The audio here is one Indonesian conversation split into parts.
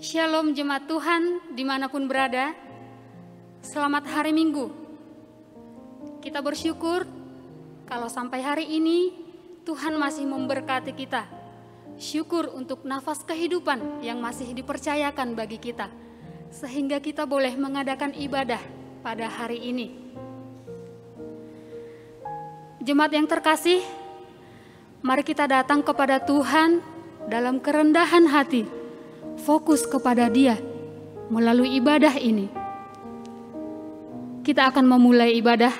Shalom jemaat Tuhan dimanapun berada. Selamat hari Minggu. Kita bersyukur kalau sampai hari ini Tuhan masih memberkati kita. Syukur untuk nafas kehidupan yang masih dipercayakan bagi kita, sehingga kita boleh mengadakan ibadah pada hari ini. Jemaat yang terkasih, mari kita datang kepada Tuhan dalam kerendahan hati, fokus kepada Dia melalui ibadah ini. Kita akan memulai ibadah.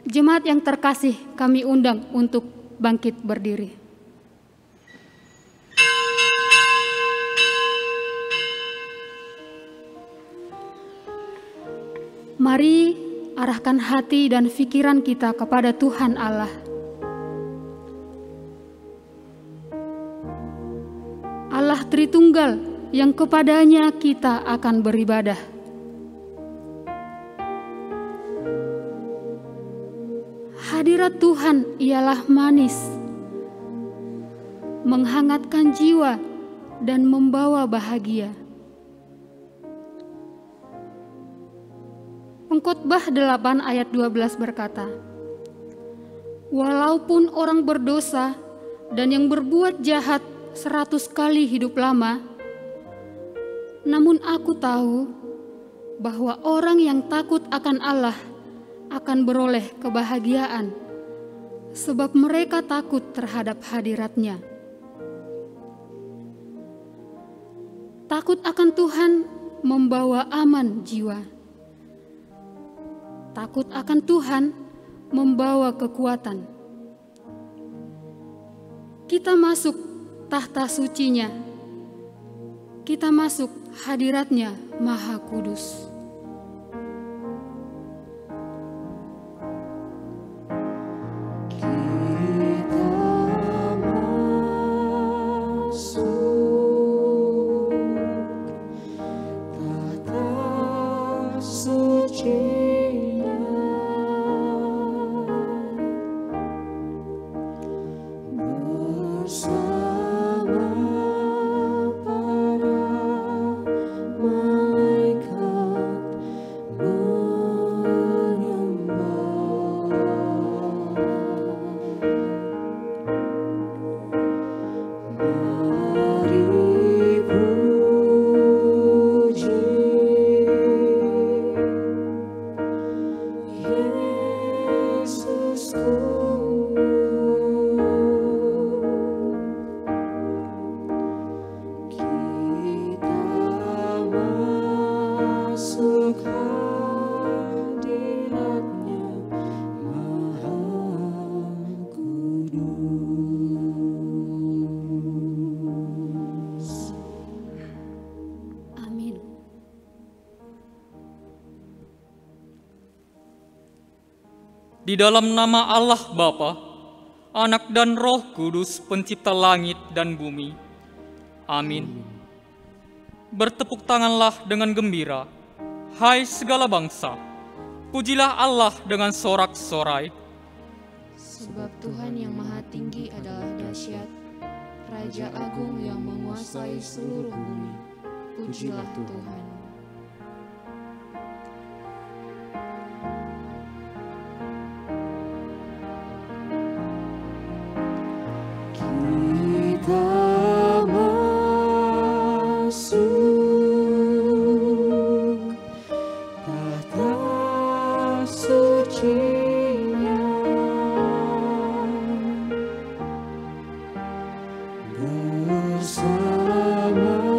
Jemaat yang terkasih, kami undang untuk bangkit berdiri. Mari arahkan hati dan pikiran kita kepada Tuhan Allah. Allah Tritunggal yang kepadanya kita akan beribadah. Hadirat Tuhan ialah manis, menghangatkan jiwa dan membawa bahagia. Pengkhotbah 8 ayat 12 berkata, walaupun orang berdosa dan yang berbuat jahat 100 kali hidup lama, namun aku tahu bahwa orang yang takut akan Allah akan beroleh kebahagiaan, sebab mereka takut terhadap hadirat-Nya. Takut akan Tuhan membawa aman jiwa. Takut akan Tuhan membawa kekuatan. Kita masuk tahta suci-Nya. Kita masuk hadirat-Nya Maha Kudus. Di dalam nama Allah Bapa, Anak dan Roh Kudus, pencipta langit dan bumi. Amin. Bertepuk tanganlah dengan gembira, hai segala bangsa. Pujilah Allah dengan sorak-sorai. Sebab Tuhan yang maha tinggi adalah dahsyat, Raja Agung yang menguasai seluruh bumi. Pujilah Tuhan. Bersama para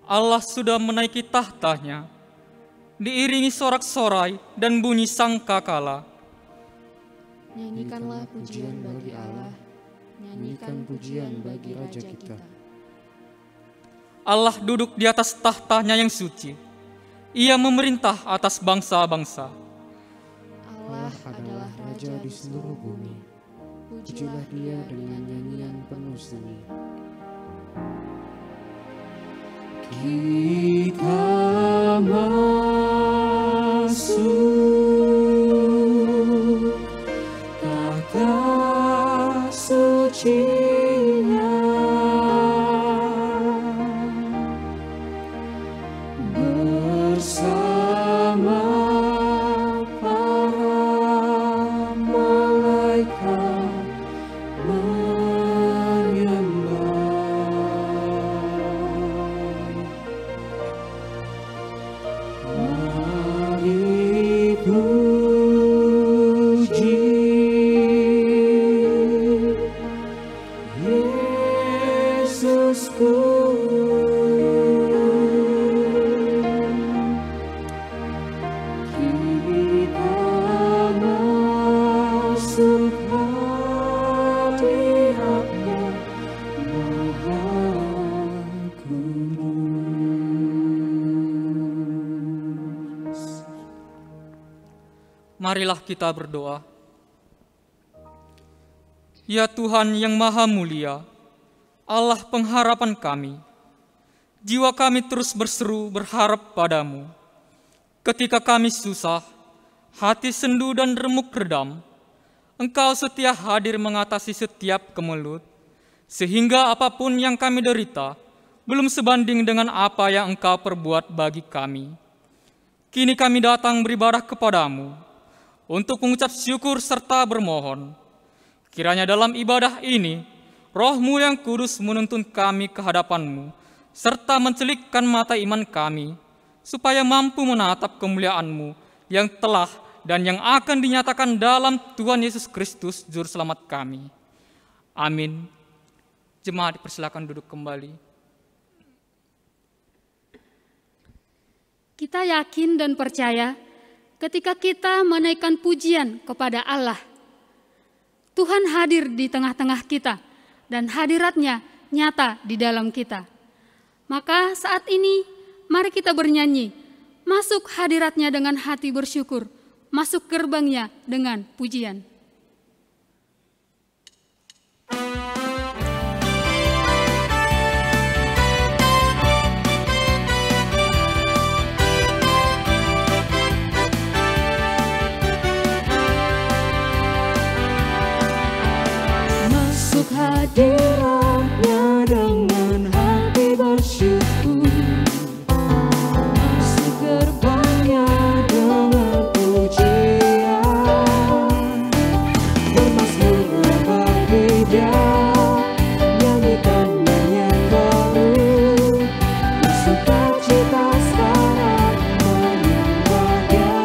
Allah sudah menaiki tahtanya, diiringi sorak-sorai dan bunyi sangkakala. Nyanyikanlah pujian bagi Allah, nyanyikan pujian bagi Raja kita. Allah duduk di atas tahtanya yang suci. Ia memerintah atas bangsa-bangsa. Allah adalah Raja di seluruh bumi. Pujilah Dia dengan nyanyian penuh seni. Kita masuk tahta suci-Nya, bersama para malaikat Marilah kita berdoa. Ya Tuhan yang Maha Mulia, Allah pengharapan kami, jiwa kami terus berseru berharap padamu. Ketika kami susah, hati sendu dan remuk redam, Engkau setia hadir mengatasi setiap kemelut, sehingga apapun yang kami derita belum sebanding dengan apa yang Engkau perbuat bagi kami. Kini kami datang beribadah kepadamu, untuk mengucap syukur serta bermohon. Kiranya dalam ibadah ini, Roh-Mu yang kudus menuntun kami ke hadapan-Mu, serta mencelikkan mata iman kami, supaya mampu menatap kemuliaan-Mu yang telah dan yang akan dinyatakan dalam Tuhan Yesus Kristus, Juru Selamat kami. Amin. Jemaat dipersilakan duduk kembali. Kita yakin dan percaya ketika kita menaikkan pujian kepada Allah, Tuhan hadir di tengah-tengah kita dan hadirat-Nya nyata di dalam kita. Maka saat ini mari kita bernyanyi, masuk hadirat-Nya dengan hati bersyukur, masuk gerbang-Nya dengan pujian. Hadirat-Nya dengan hati bersyukur, masuk gerbang-Nya dengan pujian, bermazmurlah bagi Dia, nyanyikan nyanyian baru, bersukacita sekarang menyembah Dia.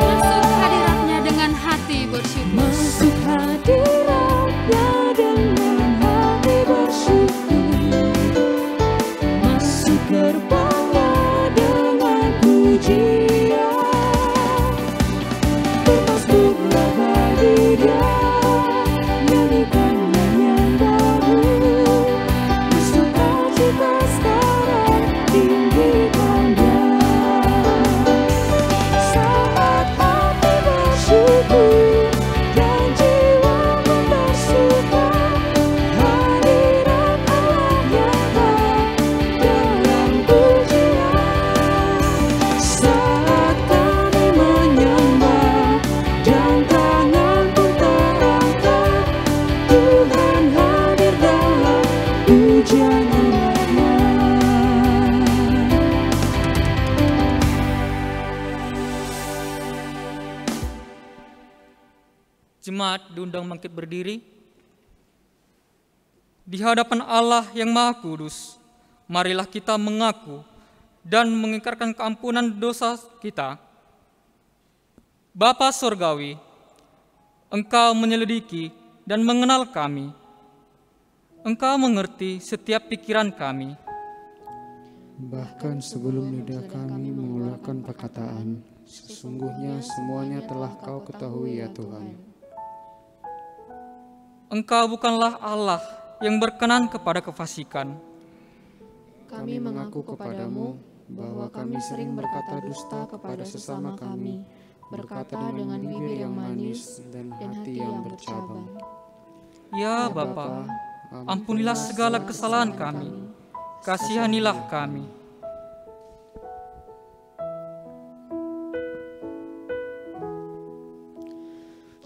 Masuk hadirat-Nya dengan hati bersyukur. Masuk hadirat-Nya dengan hati bersyukur, masuk gerbang-Nya dengan pujian, bermazmurlah bagi Dia, nyanyikan nyanyian baru, bersukacita sekarang tinggikan Dia. Saat hati bersyukur dan jiwa bersuka, hadirat Allah nyata dalam pujian. Saat kami menyembah dan tangan pun terangkat, Tuhan hadir dalam pujian umat-Nya. Jemaat diundang bangkit berdiri. Di hadapan Allah yang Maha Kudus, marilah kita mengaku dan mengikrarkan keampunan dosa kita. Bapa Sorgawi, Engkau menyelidiki dan mengenal kami. Engkau mengerti setiap pikiran kami. Bahkan sebelum lidah kami mengeluarkan perkataan, sesungguhnya semuanya telah Kau ketahui ya Tuhan. Engkau bukanlah Allah yang berkenan kepada kefasikan. Kami mengaku kepadamu bahwa kami sering berkata dusta kepada sesama kami, berkata dengan bibir yang manis dan hati yang bercabang. Ya Bapa, ampunilah segala kesalahan kami, kasihanilah kami.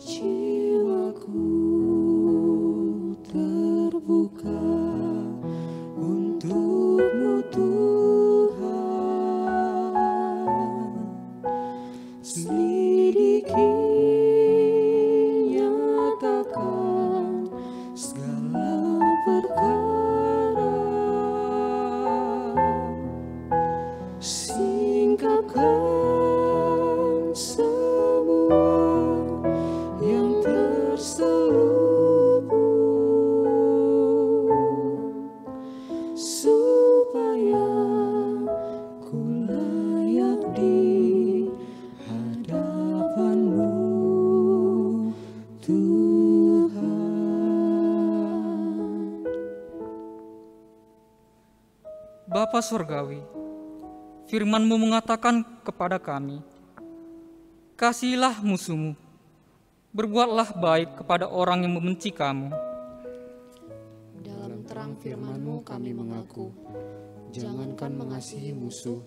Jiwaku terbuka untuk-Mu Tuhan. Selidiki, nyatakan segala perkara. Singkapkan semua yang terselubung, supaya ku layak di hadapan-Mu, Tuhan. Bapa Surgawi, firman-Mu mengatakan kepada kami, kasihilah musuh-Mu, berbuatlah baik kepada orang yang membenci kamu. Dalam terang firman-Mu kami mengaku, Jangankan mengasihi musuh,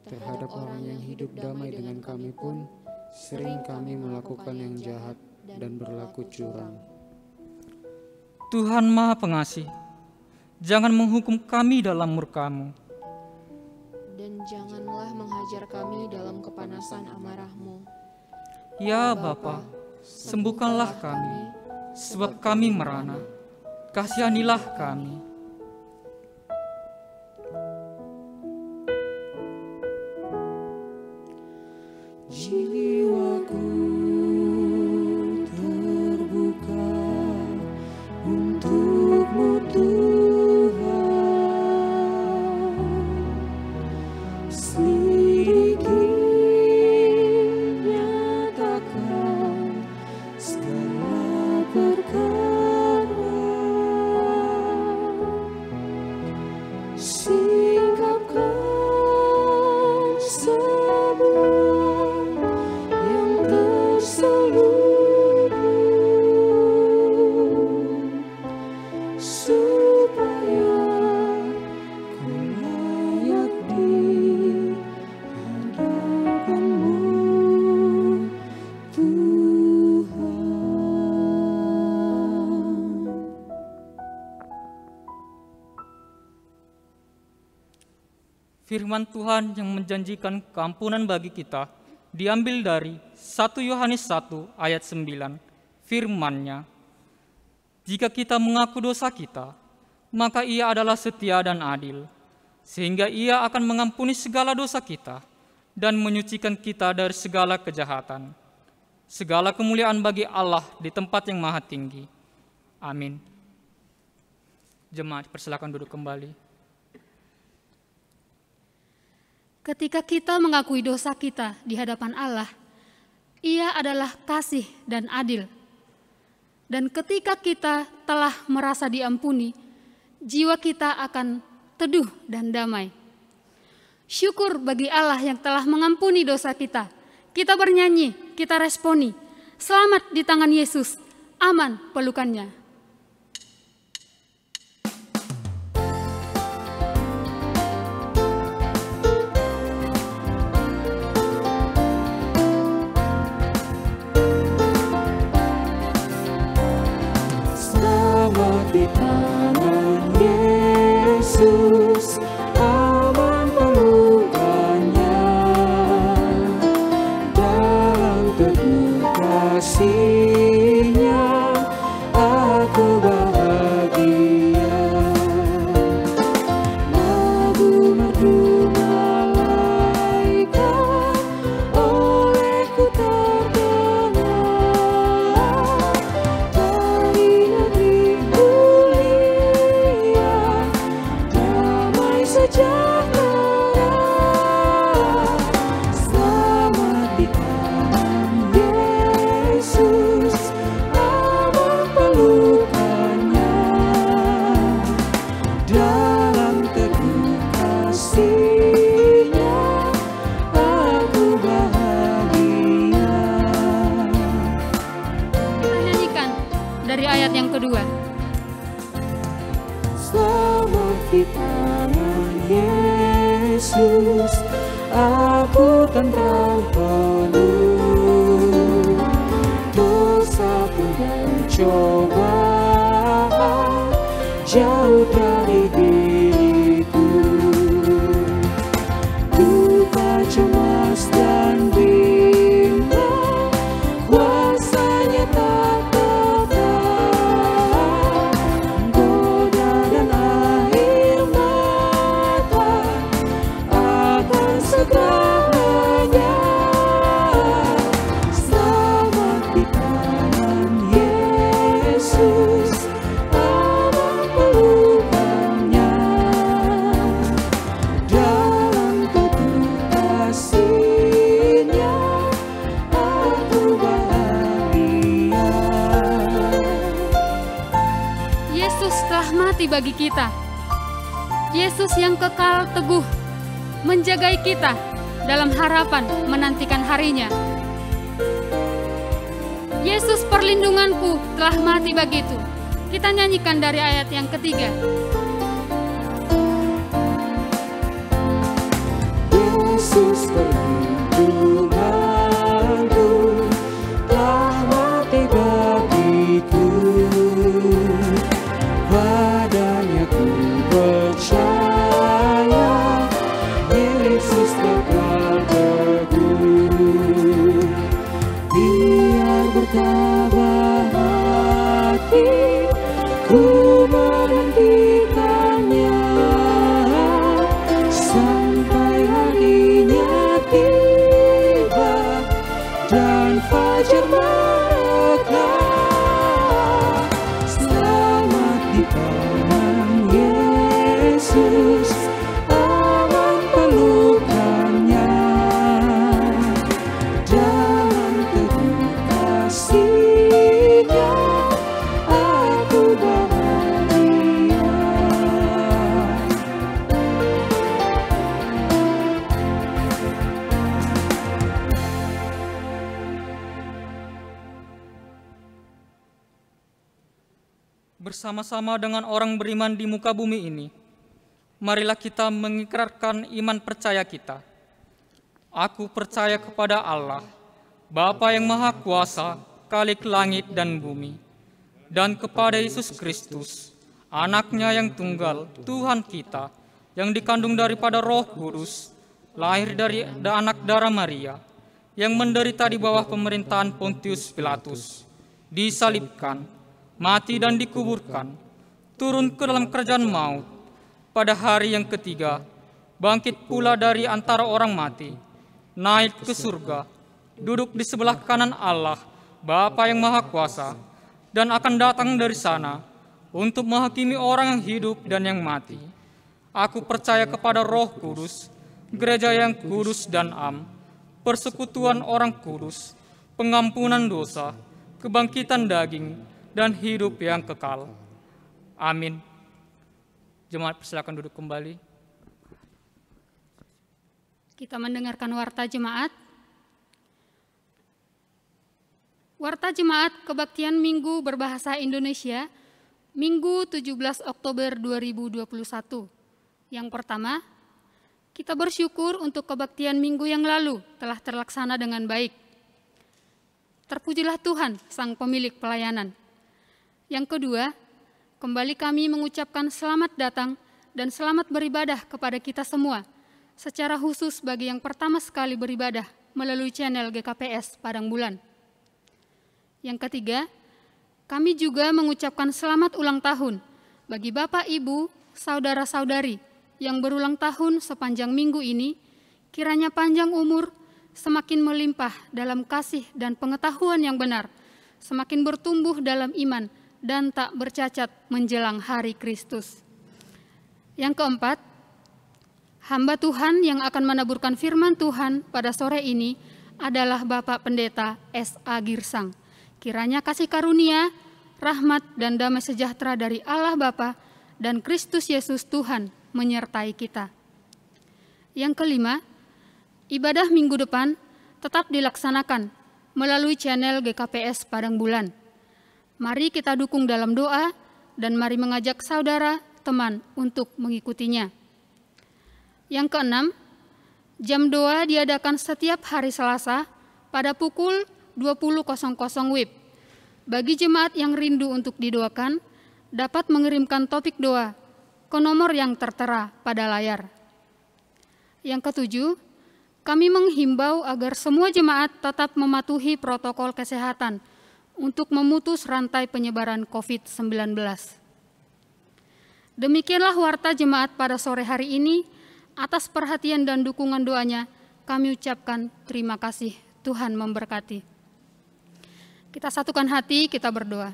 terhadap orang yang hidup damai dengan kami pun, sering kami melakukan yang jahat dan berlaku curang. Tuhan Maha Pengasih, jangan menghukum kami dalam murka-Mu. dan janganlah menghajar kami dalam kepanasan amarah-Mu. Ya Bapa, sembuhkanlah kami, sebab kami merana. Kasihanilah kami. Jiwaku terbuka untuk-Mu Tuhan. Selidiki, nyatakan segala perkara. Singkapkan semua yang terselubung, supaya ku layak di hadapan-Mu, Tuhan. Firman Tuhan yang menjanjikan keampunan bagi kita diambil dari 1 Yohanes 1 ayat 9. Firman-Nya, jika kita mengaku dosa kita, maka Ia adalah setia dan adil, sehingga Ia akan mengampuni segala dosa kita dan menyucikan kita dari segala kejahatan. Segala kemuliaan bagi Allah di tempat yang maha tinggi. Amin. Jemaat, persilakan duduk kembali. Ketika kita mengakui dosa kita di hadapan Allah, Ia adalah kasih dan adil. Dan ketika kita telah merasa diampuni, jiwa kita akan teduh dan damai. Syukur bagi Allah yang telah mengampuni dosa kita. Kita bernyanyi, kita responi, selamat di tangan Yesus, aman pelukannya. Selamat di tangan Yesus, aman pelukannya, dalam teguh kasih-Nya aku bahagia. Lagu merdu malaikat olehku terdengar, dari negeri mulia di tangan Yesus, aku tentram penuh. Dosaku dan cobaan jauh dari diriku. Duka, cemas dan bimbang, kuasanya tak tetap. Goda dan air mata akan segera lenyap. Selamat di tangan Yesus, aman pelukannya. Dalam teguh kasih-Nya aku bahagia. Yesus telah mati bagi kita. Yesus yang kekal teguh menjagai kita dalam harapan menantikan harinya. Yesus perlindunganku telah mati bagitu. Kita nyanyikan dari ayat yang ketiga. Yesus perlindunganku telah mati bagiku. Padanya ku percaya, Yesus kekal teguh. Biar bertabah hati, ku menantikannya sampai harinya tiba dan fajar merekah. Selamat di tangan Yesus, aman pelukannya. Dalam teguh kasih-Nya aku bahagia. Bersama-sama dengan orang beriman di muka bumi ini, marilah kita mengikrarkan iman percaya kita. Aku percaya kepada Allah, Bapa yang Maha Kuasa, Khalik langit dan bumi, dan kepada Yesus Kristus, Anak-Nya yang tunggal, Tuhan kita, yang dikandung daripada Roh Kudus, lahir dari anak darah Maria, yang menderita di bawah pemerintahan Pontius Pilatus, disalibkan, mati dan dikuburkan, turun ke dalam kerajaan maut, pada hari yang ketiga, bangkit pula dari antara orang mati, naik ke surga, duduk di sebelah kanan Allah, Bapa yang Maha Kuasa, dan akan datang dari sana untuk menghakimi orang yang hidup dan yang mati. Aku percaya kepada Roh Kudus, gereja yang kudus dan am, persekutuan orang kudus, pengampunan dosa, kebangkitan daging, dan hidup yang kekal. Amin. Jemaat persilakan duduk kembali. Kita mendengarkan warta jemaat. Warta Jemaat Kebaktian Minggu berbahasa Indonesia, Minggu 17 Oktober 2021. Yang pertama, kita bersyukur untuk kebaktian minggu yang lalu telah terlaksana dengan baik. Terpujilah Tuhan, Sang Pemilik pelayanan. Yang kedua, kembali kami mengucapkan selamat datang dan selamat beribadah kepada kita semua, secara khusus bagi yang pertama sekali beribadah melalui channel GKPS Padang Bulan. Yang ketiga, kami juga mengucapkan selamat ulang tahun bagi Bapak, Ibu, Saudara-saudari yang berulang tahun sepanjang minggu ini, kiranya panjang umur, semakin melimpah dalam kasih dan pengetahuan yang benar, semakin bertumbuh dalam iman, dan tak bercacat menjelang hari Kristus. Yang keempat, hamba Tuhan yang akan menaburkan firman Tuhan pada sore ini adalah Bapak Pendeta S.A. Girsang. Kiranya kasih karunia, rahmat, dan damai sejahtera dari Allah Bapa dan Kristus Yesus Tuhan menyertai kita. Yang kelima, ibadah minggu depan tetap dilaksanakan melalui channel GKPS Padang Bulan. Mari kita dukung dalam doa dan mari mengajak saudara, teman untuk mengikutinya. Yang keenam, jam doa diadakan setiap hari Selasa pada pukul 20.00 WIB. Bagi jemaat yang rindu untuk didoakan, dapat mengirimkan topik doa ke nomor yang tertera pada layar. Yang ketujuh, kami menghimbau agar semua jemaat tetap mematuhi protokol kesehatan untuk memutus rantai penyebaran COVID-19. Demikianlah warta jemaat pada sore hari ini. Atas perhatian dan dukungan doanya, kami ucapkan terima kasih. Tuhan memberkati. Kita satukan hati, kita berdoa.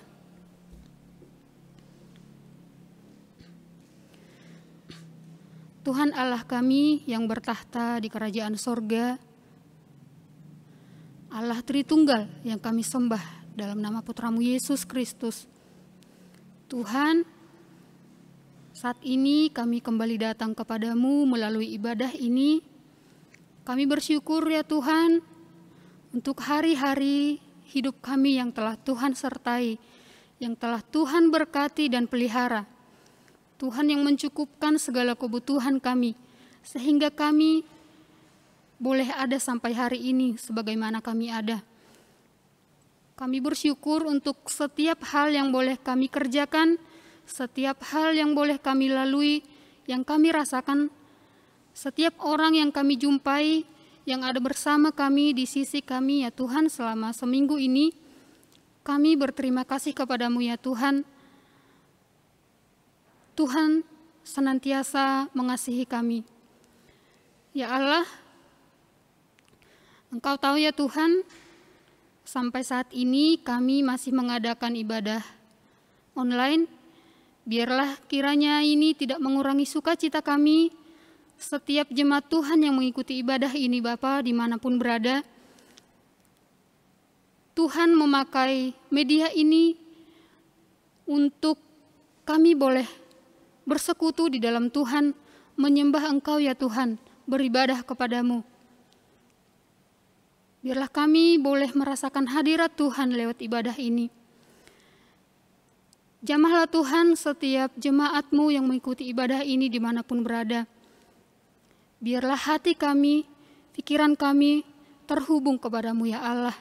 Tuhan Allah kami yang bertahta di kerajaan sorga, Allah Tritunggal yang kami sembah dalam nama Putramu Yesus Kristus. Tuhan, saat ini kami kembali datang kepadamu melalui ibadah ini. Kami bersyukur ya Tuhan untuk hari-hari hidup kami yang telah Tuhan sertai, yang telah Tuhan berkati dan pelihara. Tuhan yang mencukupkan segala kebutuhan kami, sehingga kami boleh ada sampai hari ini sebagaimana kami ada. Kami bersyukur untuk setiap hal yang boleh kami kerjakan, setiap hal yang boleh kami lalui, yang kami rasakan, setiap orang yang kami jumpai, yang ada bersama kami di sisi kami ya Tuhan selama seminggu ini, kami berterima kasih kepadamu ya Tuhan. Tuhan senantiasa mengasihi kami. Ya Allah, Engkau tahu ya Tuhan, sampai saat ini kami masih mengadakan ibadah online. Biarlah kiranya ini tidak mengurangi sukacita kami, setiap jemaat Tuhan yang mengikuti ibadah ini Bapa dimanapun berada. Tuhan memakai media ini untuk kami boleh bersekutu di dalam Tuhan, menyembah Engkau ya Tuhan, beribadah kepadamu. Biarlah kami boleh merasakan hadirat Tuhan lewat ibadah ini. Jamahlah Tuhan setiap jemaat-Mu yang mengikuti ibadah ini dimanapun berada. Biarlah hati kami, pikiran kami terhubung kepadamu ya Allah.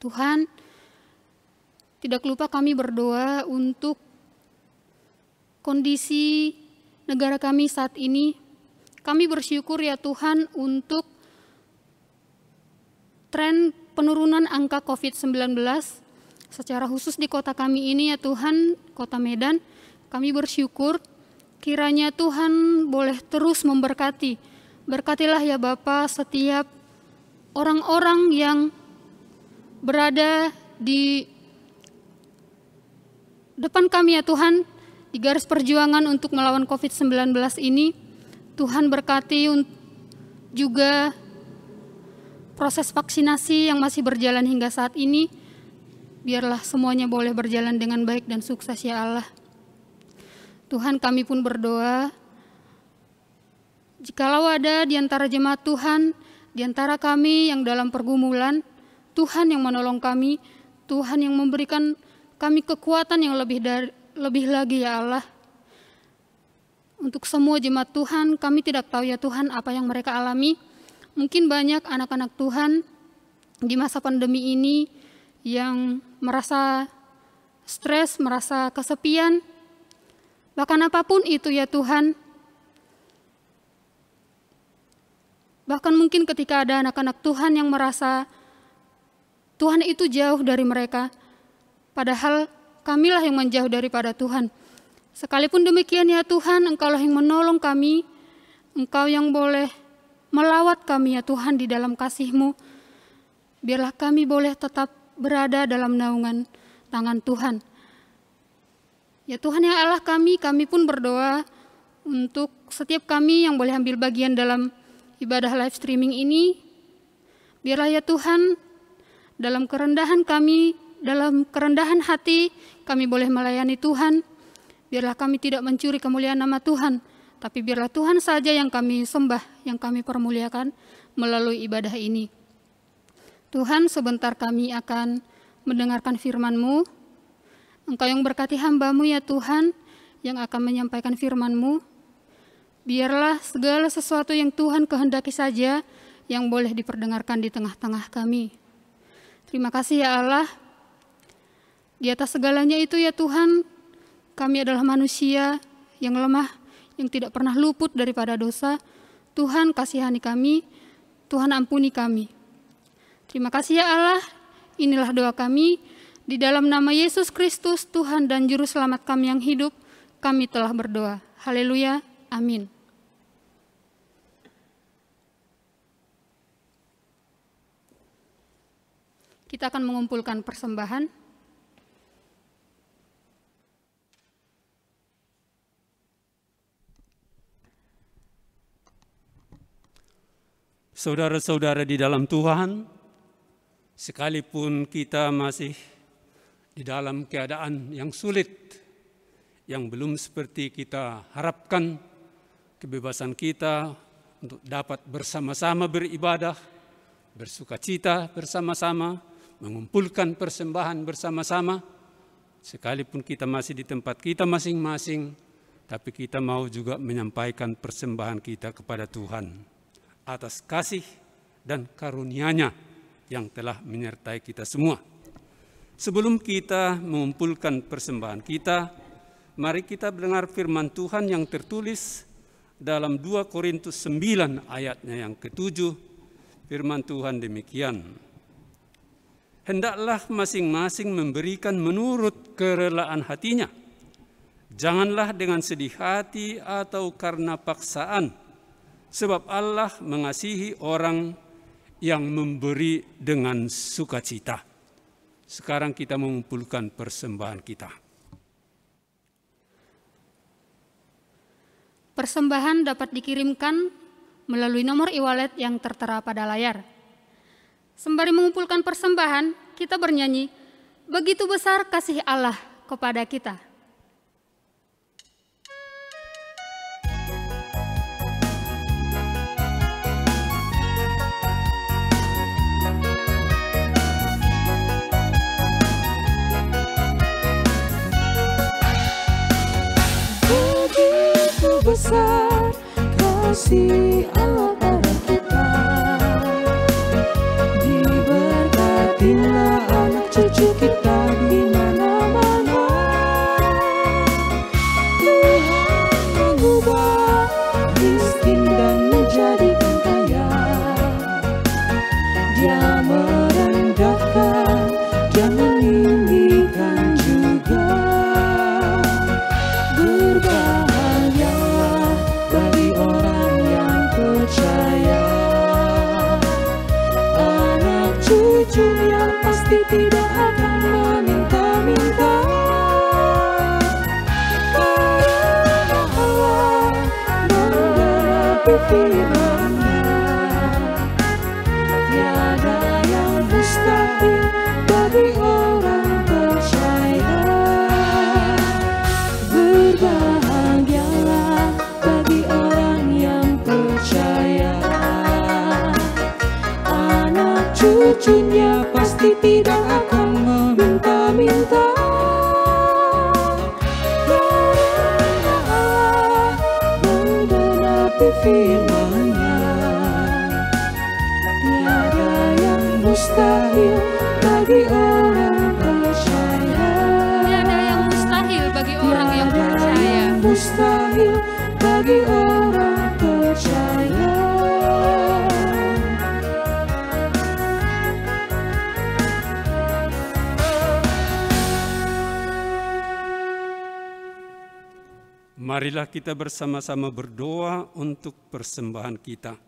Tuhan, tidak lupa kami berdoa untuk kondisi negara kami saat ini. Kami bersyukur ya Tuhan untuk tren penurunan angka COVID-19 secara khusus di kota kami ini ya Tuhan, kota Medan. Kami bersyukur kiranya Tuhan boleh terus memberkati. Berkatilah ya Bapa setiap orang-orang yang berada di depan kami ya Tuhan, di garis perjuangan untuk melawan COVID-19 ini. Tuhan berkati juga proses vaksinasi yang masih berjalan hingga saat ini. Biarlah semuanya boleh berjalan dengan baik dan sukses ya Allah. Tuhan, kami pun berdoa, jikalau ada di antara jemaat Tuhan, di antara kami yang dalam pergumulan, Tuhan yang menolong kami, Tuhan yang memberikan kami kekuatan yang lebih lagi ya Allah. Untuk semua jemaat Tuhan, kami tidak tahu ya Tuhan apa yang mereka alami. Mungkin banyak anak-anak Tuhan di masa pandemi ini yang merasa stres, merasa kesepian, bahkan apapun itu ya Tuhan. Bahkan mungkin ketika ada anak-anak Tuhan yang merasa Tuhan itu jauh dari mereka, padahal kamilah yang menjauh daripada Tuhan. Sekalipun demikian ya Tuhan, Engkaulah yang menolong kami, Engkau yang boleh melawat kami ya Tuhan di dalam kasih-Mu. Biarlah kami boleh tetap berada dalam naungan tangan Tuhan. Ya Tuhan ya Allah kami pun berdoa untuk setiap kami yang boleh ambil bagian dalam ibadah live streaming ini. Biarlah ya Tuhan, dalam kerendahan kami, dalam kerendahan hati, kami boleh melayani Tuhan. Biarlah kami tidak mencuri kemuliaan nama Tuhan, tapi biarlah Tuhan saja yang kami sembah, yang kami permuliakan melalui ibadah ini. Tuhan, sebentar kami akan mendengarkan firman-Mu. Engkau yang berkati hamba-Mu ya Tuhan, yang akan menyampaikan firman-Mu. Biarlah segala sesuatu yang Tuhan kehendaki saja yang boleh diperdengarkan di tengah-tengah kami. Terima kasih ya Allah. Di atas segalanya itu ya Tuhan, kami adalah manusia yang lemah, yang tidak pernah luput daripada dosa. Tuhan kasihani kami, Tuhan ampuni kami. Terima kasih ya Allah, inilah doa kami. Di dalam nama Yesus Kristus, Tuhan dan Juru Selamat kami yang hidup, kami telah berdoa. Haleluya, amin. Kita akan mengumpulkan persembahan. Saudara-saudara di dalam Tuhan, sekalipun kita masih di dalam keadaan yang sulit, yang belum seperti kita harapkan, kebebasan kita untuk dapat bersama-sama beribadah, bersukacita bersama-sama, mengumpulkan persembahan bersama-sama, sekalipun kita masih di tempat kita masing-masing, tapi kita mau juga menyampaikan persembahan kita kepada Tuhan atas kasih dan karunia-Nya yang telah menyertai kita semua. Sebelum kita mengumpulkan persembahan kita, mari kita mendengar firman Tuhan yang tertulis dalam 2 Korintus 9 ayatnya yang ke-7. Firman Tuhan demikian. Hendaklah masing-masing memberikan menurut kerelaan hatinya. Janganlah dengan sedih hati atau karena paksaan, sebab Allah mengasihi orang yang memberi dengan sukacita. Sekarang kita mengumpulkan persembahan kita. Persembahan dapat dikirimkan melalui nomor e-wallet yang tertera pada layar. Sembari mengumpulkan persembahan, kita bernyanyi, "Begitu besar kasih Allah kepada kita." Besar kasih Allah pada kita, diberkatilah anak cucu kita di mana-mana. Tuhan mengubah miskin dan menjadikan kaya. Dia merendahkan, Dia meninggikan juga. Bagi orang yang percaya, anak cucunya pasti tidak akan meminta-minta. Karena Allah menggenapi firman-Nya, tiada yang mustahil bagi orang percaya. Berbahagialah bagi orang yang percaya, anak cucunya pasti tidak akan meminta-minta. Karena Allah menggenapi firman-Nya, tiada yang mustahil bagi orang percaya. Tiada yang mustahil bagi orang yang percaya. Mustahil bagi orang percaya. Marilah kita bersama-sama berdoa untuk persembahan kita.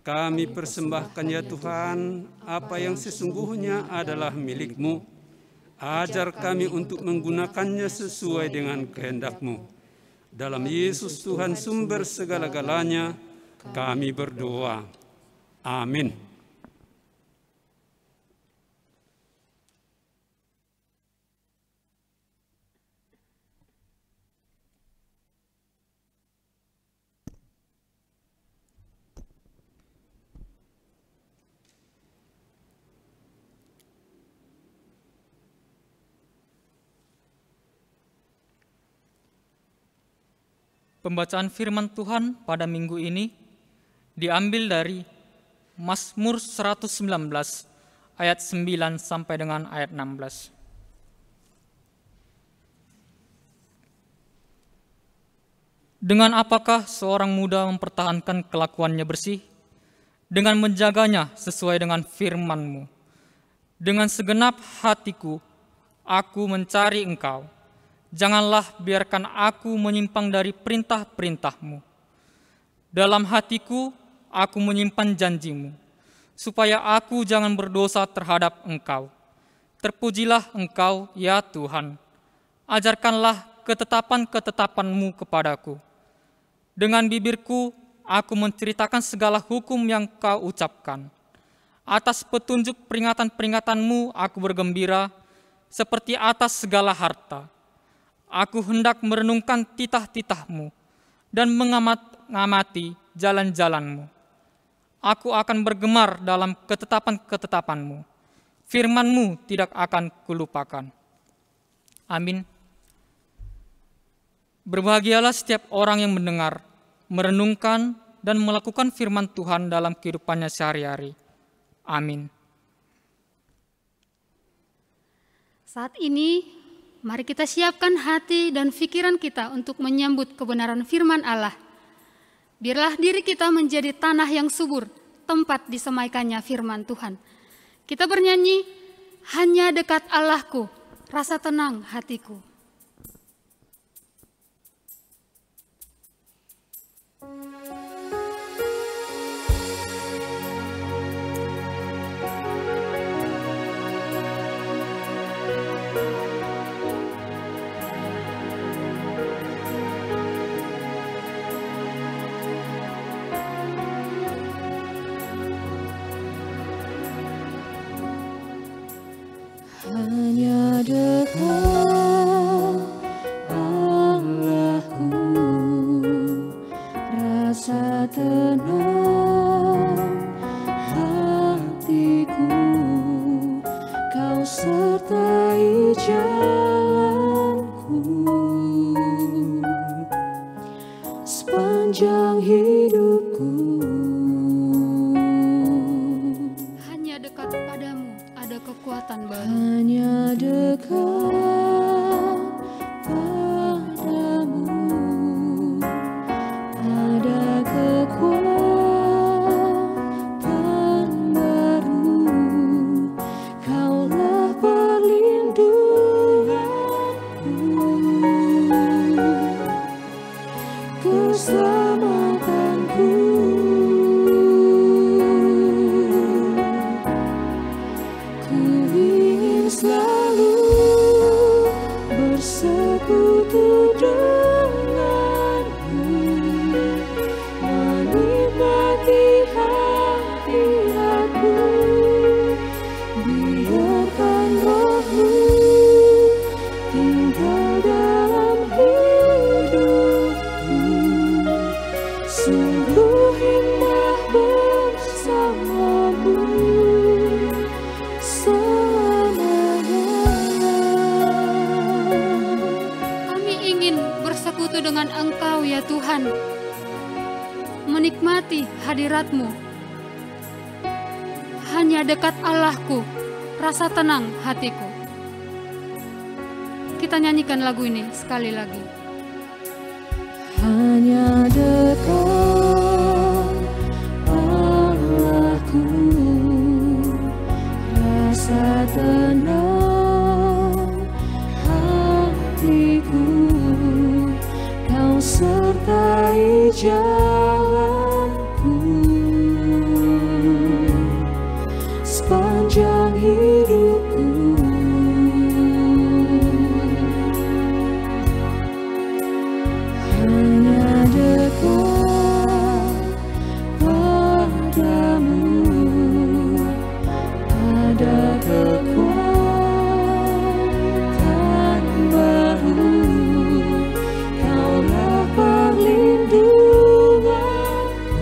Kami persembahkan ya Tuhan, apa yang sesungguhnya adalah milik-Mu. Ajar kami untuk menggunakannya sesuai dengan kehendak-Mu. Dalam Yesus Tuhan sumber segala-galanya, kami berdoa. Amin. Pembacaan firman Tuhan pada minggu ini diambil dari Mazmur 119 ayat 9 sampai dengan ayat 16. Dengan apakah seorang muda mempertahankan kelakuannya bersih? Dengan menjaganya sesuai dengan firman-Mu. Dengan segenap hatiku, aku mencari Engkau. Janganlah biarkan aku menyimpang dari perintah-perintah-Mu. Dalam hatiku, aku menyimpan janji-Mu, supaya aku jangan berdosa terhadap Engkau. Terpujilah Engkau, ya Tuhan. Ajarkanlah ketetapan-ketetapan-Mu kepadaku. Dengan bibirku, aku menceritakan segala hukum yang Kau ucapkan. Atas petunjuk peringatan-peringatan-Mu aku bergembira, seperti atas segala harta. Aku hendak merenungkan titah-titah-Mu dan mengamati jalan-jalan-Mu. Aku akan bergemar dalam ketetapan-ketetapan-Mu. Firman-Mu tidak akan kulupakan. Amin. Berbahagialah setiap orang yang mendengar, merenungkan, dan melakukan firman Tuhan dalam kehidupannya sehari-hari. Amin. Saat ini, mari kita siapkan hati dan pikiran kita untuk menyambut kebenaran firman Allah. Biarlah diri kita menjadi tanah yang subur, tempat disemaikannya firman Tuhan. Kita bernyanyi, hanya dekat Allahku, rasa tenang hatiku. Hanya dekat Allahku, rasa tenang hatiku, Kau sertai jalanku sepanjang hidupku. Hanya dekat padamu ada kekuatan baru. Hanya dekat padamu ada kekuatan baru. Kaulah perlindunganku, keselamatanku. Selalu bersekutu denganmu, menikmati hadiratmu. Biarkan Roh-Mu tinggal dalam hidupku. Sungguh indah bersamamu. Bersekutu dengan Engkau ya Tuhan, menikmati hadirat-Mu. Hanya dekat Allahku, rasa tenang hatiku. Kita nyanyikan lagu ini sekali lagi. Hanya dekat Allahku, rasa tenang hatiku, Kau sertai jalanku sepanjang hidupku. Hanya dekat padamu ada kekuatan baru. Kaulah perlindunganku,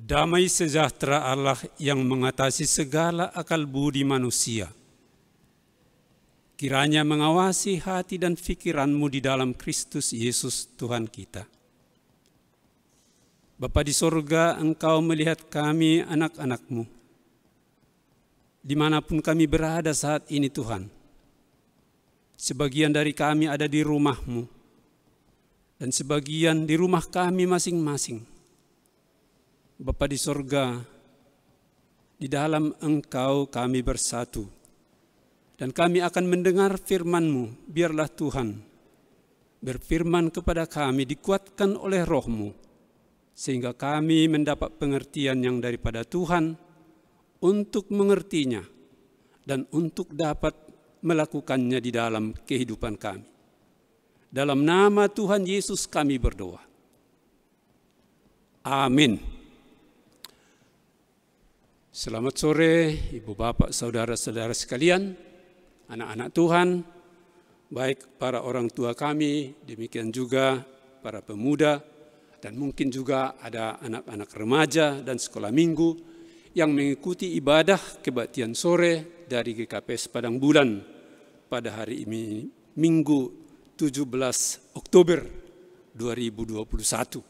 damai sejahtera Allah yang mengatasi segala akal budi manusia, kiranya mengawasi hati dan pikiranmu di dalam Kristus Yesus Tuhan kita. Bapa di sorga, Engkau melihat kami anak-anak-Mu, dimanapun kami berada saat ini Tuhan. Sebagian dari kami ada di rumah-Mu, dan sebagian di rumah kami masing-masing. Bapa di sorga, di dalam Engkau kami bersatu, dan kami akan mendengar firman-Mu. Biarlah Tuhan berfirman kepada kami, dikuatkan oleh Roh-Mu, sehingga kami mendapat pengertian yang daripada Tuhan untuk mengertinya dan untuk dapat melakukannya di dalam kehidupan kami. Dalam nama Tuhan Yesus kami berdoa. Amin. Selamat sore Ibu Bapak, saudara-saudara sekalian, anak-anak Tuhan, baik para orang tua kami, demikian juga para pemuda, dan mungkin juga ada anak-anak remaja dan sekolah minggu yang mengikuti ibadah kebaktian sore dari GKPS Padang Bulan pada hari ini, Minggu 17 Oktober 2021.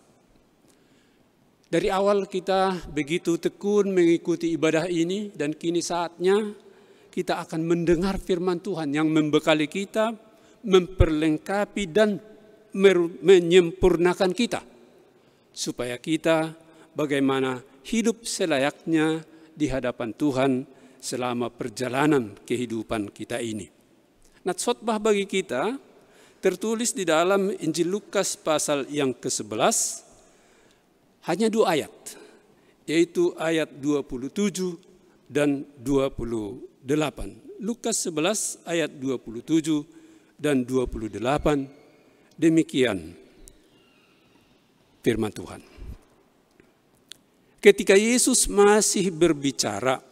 Dari awal kita begitu tekun mengikuti ibadah ini, dan kini saatnya kita akan mendengar firman Tuhan yang membekali kita, memperlengkapi dan menyempurnakan kita, supaya kita bagaimana hidup selayaknya di hadapan Tuhan selama perjalanan kehidupan kita ini. Natskhotbah bagi kita tertulis di dalam Injil Lukas pasal yang ke-11, hanya 2 ayat, yaitu ayat 27 dan 28. Lukas 11 ayat 27 dan 28, demikian firman Tuhan. Ketika Yesus masih berbicara,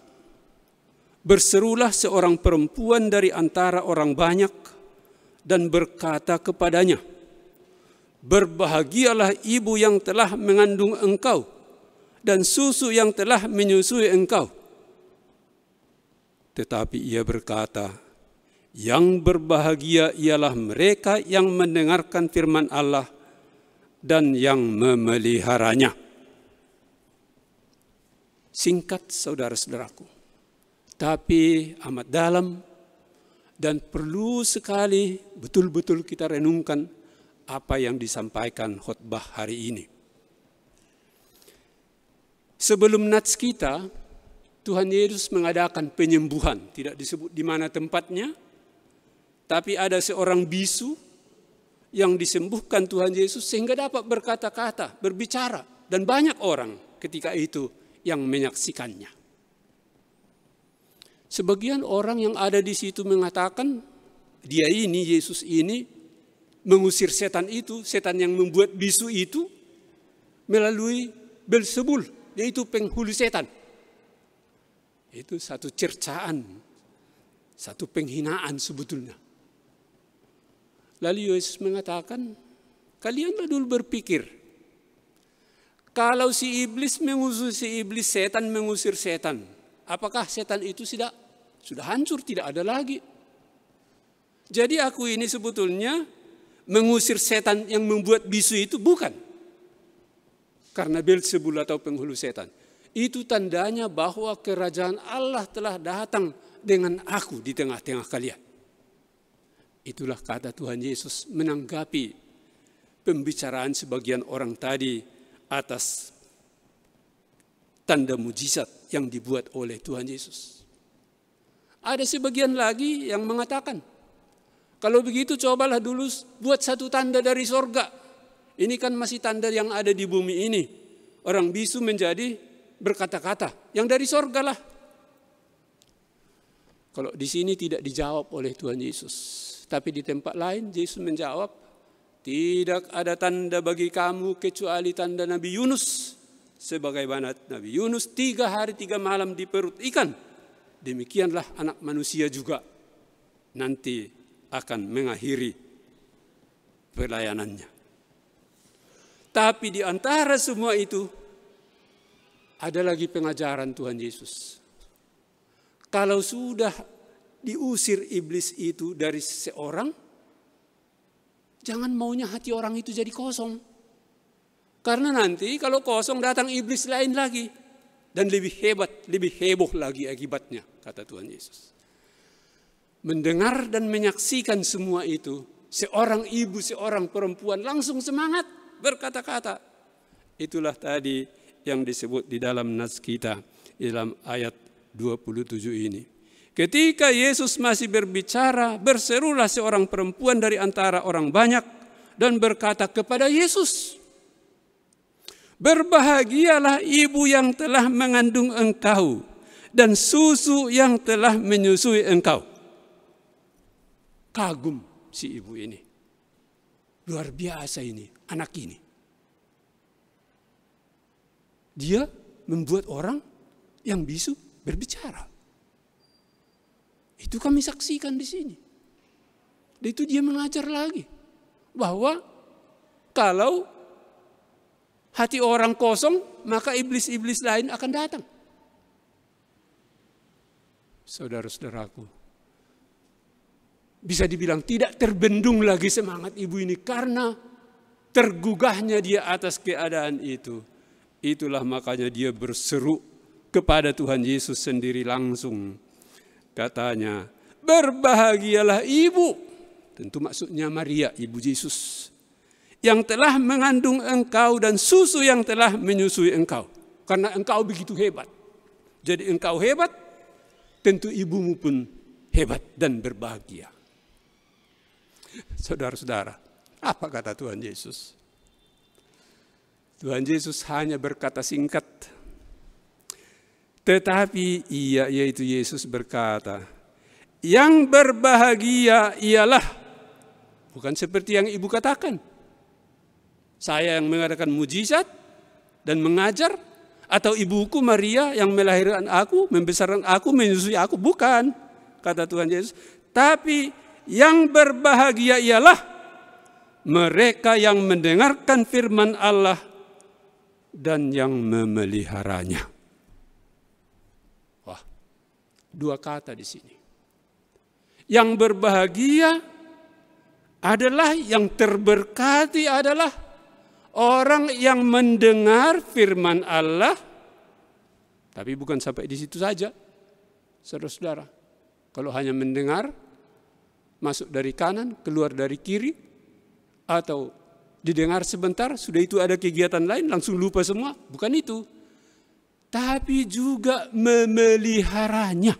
berserulah seorang perempuan dari antara orang banyak dan berkata kepadanya, "Berbahagialah ibu yang telah mengandung engkau dan susu yang telah menyusui engkau." Tetapi ia berkata, "Yang berbahagia ialah mereka yang mendengarkan firman Allah dan yang memeliharanya." Singkat saudara-saudaraku, tapi amat dalam, dan perlu sekali betul-betul kita renungkan apa yang disampaikan khotbah hari ini. Sebelum nats kita, Tuhan Yesus mengadakan penyembuhan, tidak disebut di mana tempatnya, tapi ada seorang bisu yang disembuhkan Tuhan Yesus sehingga dapat berkata-kata, berbicara, dan banyak orang ketika itu yang menyaksikannya. Sebagian orang yang ada di situ mengatakan, dia ini, Yesus ini, mengusir setan itu, setan yang membuat bisu itu, melalui Belzebul, yaitu penghulu setan. Itu satu cercaan, satu penghinaan sebetulnya. Lalu Yesus mengatakan, kalianlah dulu berpikir, kalau si iblis mengusir si iblis, setan mengusir setan, apakah setan itu sudah hancur, tidak ada lagi? Jadi aku ini sebetulnya mengusir setan yang membuat bisu itu bukan karena Belzebul atau penghulu setan. Itu tandanya bahwa kerajaan Allah telah datang dengan aku di tengah-tengah kalian. Itulah kata Tuhan Yesus menanggapi pembicaraan sebagian orang tadi atas tanda mujizat yang dibuat oleh Tuhan Yesus. Ada sebagian lagi yang mengatakan, kalau begitu cobalah dulu buat satu tanda dari sorga. Ini kan masih tanda yang ada di bumi ini. Orang bisu menjadi berkata-kata, yang dari sorga lah. Kalau di sini tidak dijawab oleh Tuhan Yesus. Tapi di tempat lain Yesus menjawab, tidak ada tanda bagi kamu kecuali tanda Nabi Yunus. Sebagaimana Nabi Yunus 3 hari 3 malam di perut ikan, demikianlah anak manusia juga nanti akan mengakhiri pelayanannya. Tapi di antara semua itu Ada lagi pengajaran Tuhan Yesus. Kalau sudah diusir iblis itu dari seseorang, jangan maunya hati orang itu jadi kosong. Karena nanti kalau kosong datang iblis lain lagi. Dan lebih hebat, lebih heboh lagi akibatnya, kata Tuhan Yesus. Mendengar dan menyaksikan semua itu, seorang ibu, seorang perempuan langsung semangat berkata-kata. Itulah tadi yang disebut di dalam nas kita, di dalam ayat 27 ini. Ketika Yesus masih berbicara, berserulah seorang perempuan dari antara orang banyak dan berkata kepada Yesus, "Berbahagialah ibu yang telah mengandung engkau dan susu yang telah menyusui engkau." Kagum si ibu ini. Luar biasa ini, anak ini. Dia membuat orang yang bisu berbicara. Itu kami saksikan di sini. Dan itu dia mengajar lagi bahwa kalau hati orang kosong, maka iblis-iblis lain akan datang. Saudara-saudaraku, bisa dibilang tidak terbendung lagi semangat ibu ini karena tergugahnya dia atas keadaan itu. Itulah makanya dia berseru kepada Tuhan Yesus sendiri langsung. Katanya, "Berbahagialah ibu." Tentu maksudnya Maria, ibu Yesus. "Yang telah mengandung engkau dan susu yang telah menyusui engkau." Karena engkau begitu hebat. Jadi engkau hebat, tentu ibumu pun hebat dan berbahagia. Saudara-saudara, apa kata Tuhan Yesus? Tuhan Yesus hanya berkata singkat. Tetapi ia, yaitu Yesus berkata, "Yang berbahagia ialah," bukan seperti yang ibu katakan, saya yang mengadakan mujizat dan mengajar, atau ibuku Maria yang melahirkan aku, membesarkan aku, menyusui aku. Bukan, kata Tuhan Yesus. Tapi yang berbahagia ialah mereka yang mendengarkan firman Allah dan yang memeliharanya. Wah, dua kata di sini. Yang berbahagia adalah, yang terberkati adalah orang yang mendengar firman Allah. Tapi bukan sampai di situ saja, saudara-saudara. Kalau hanya mendengar, masuk dari kanan, keluar dari kiri, atau didengar sebentar, sudah itu ada kegiatan lain, langsung lupa semua. Bukan itu. Tapi juga memeliharanya.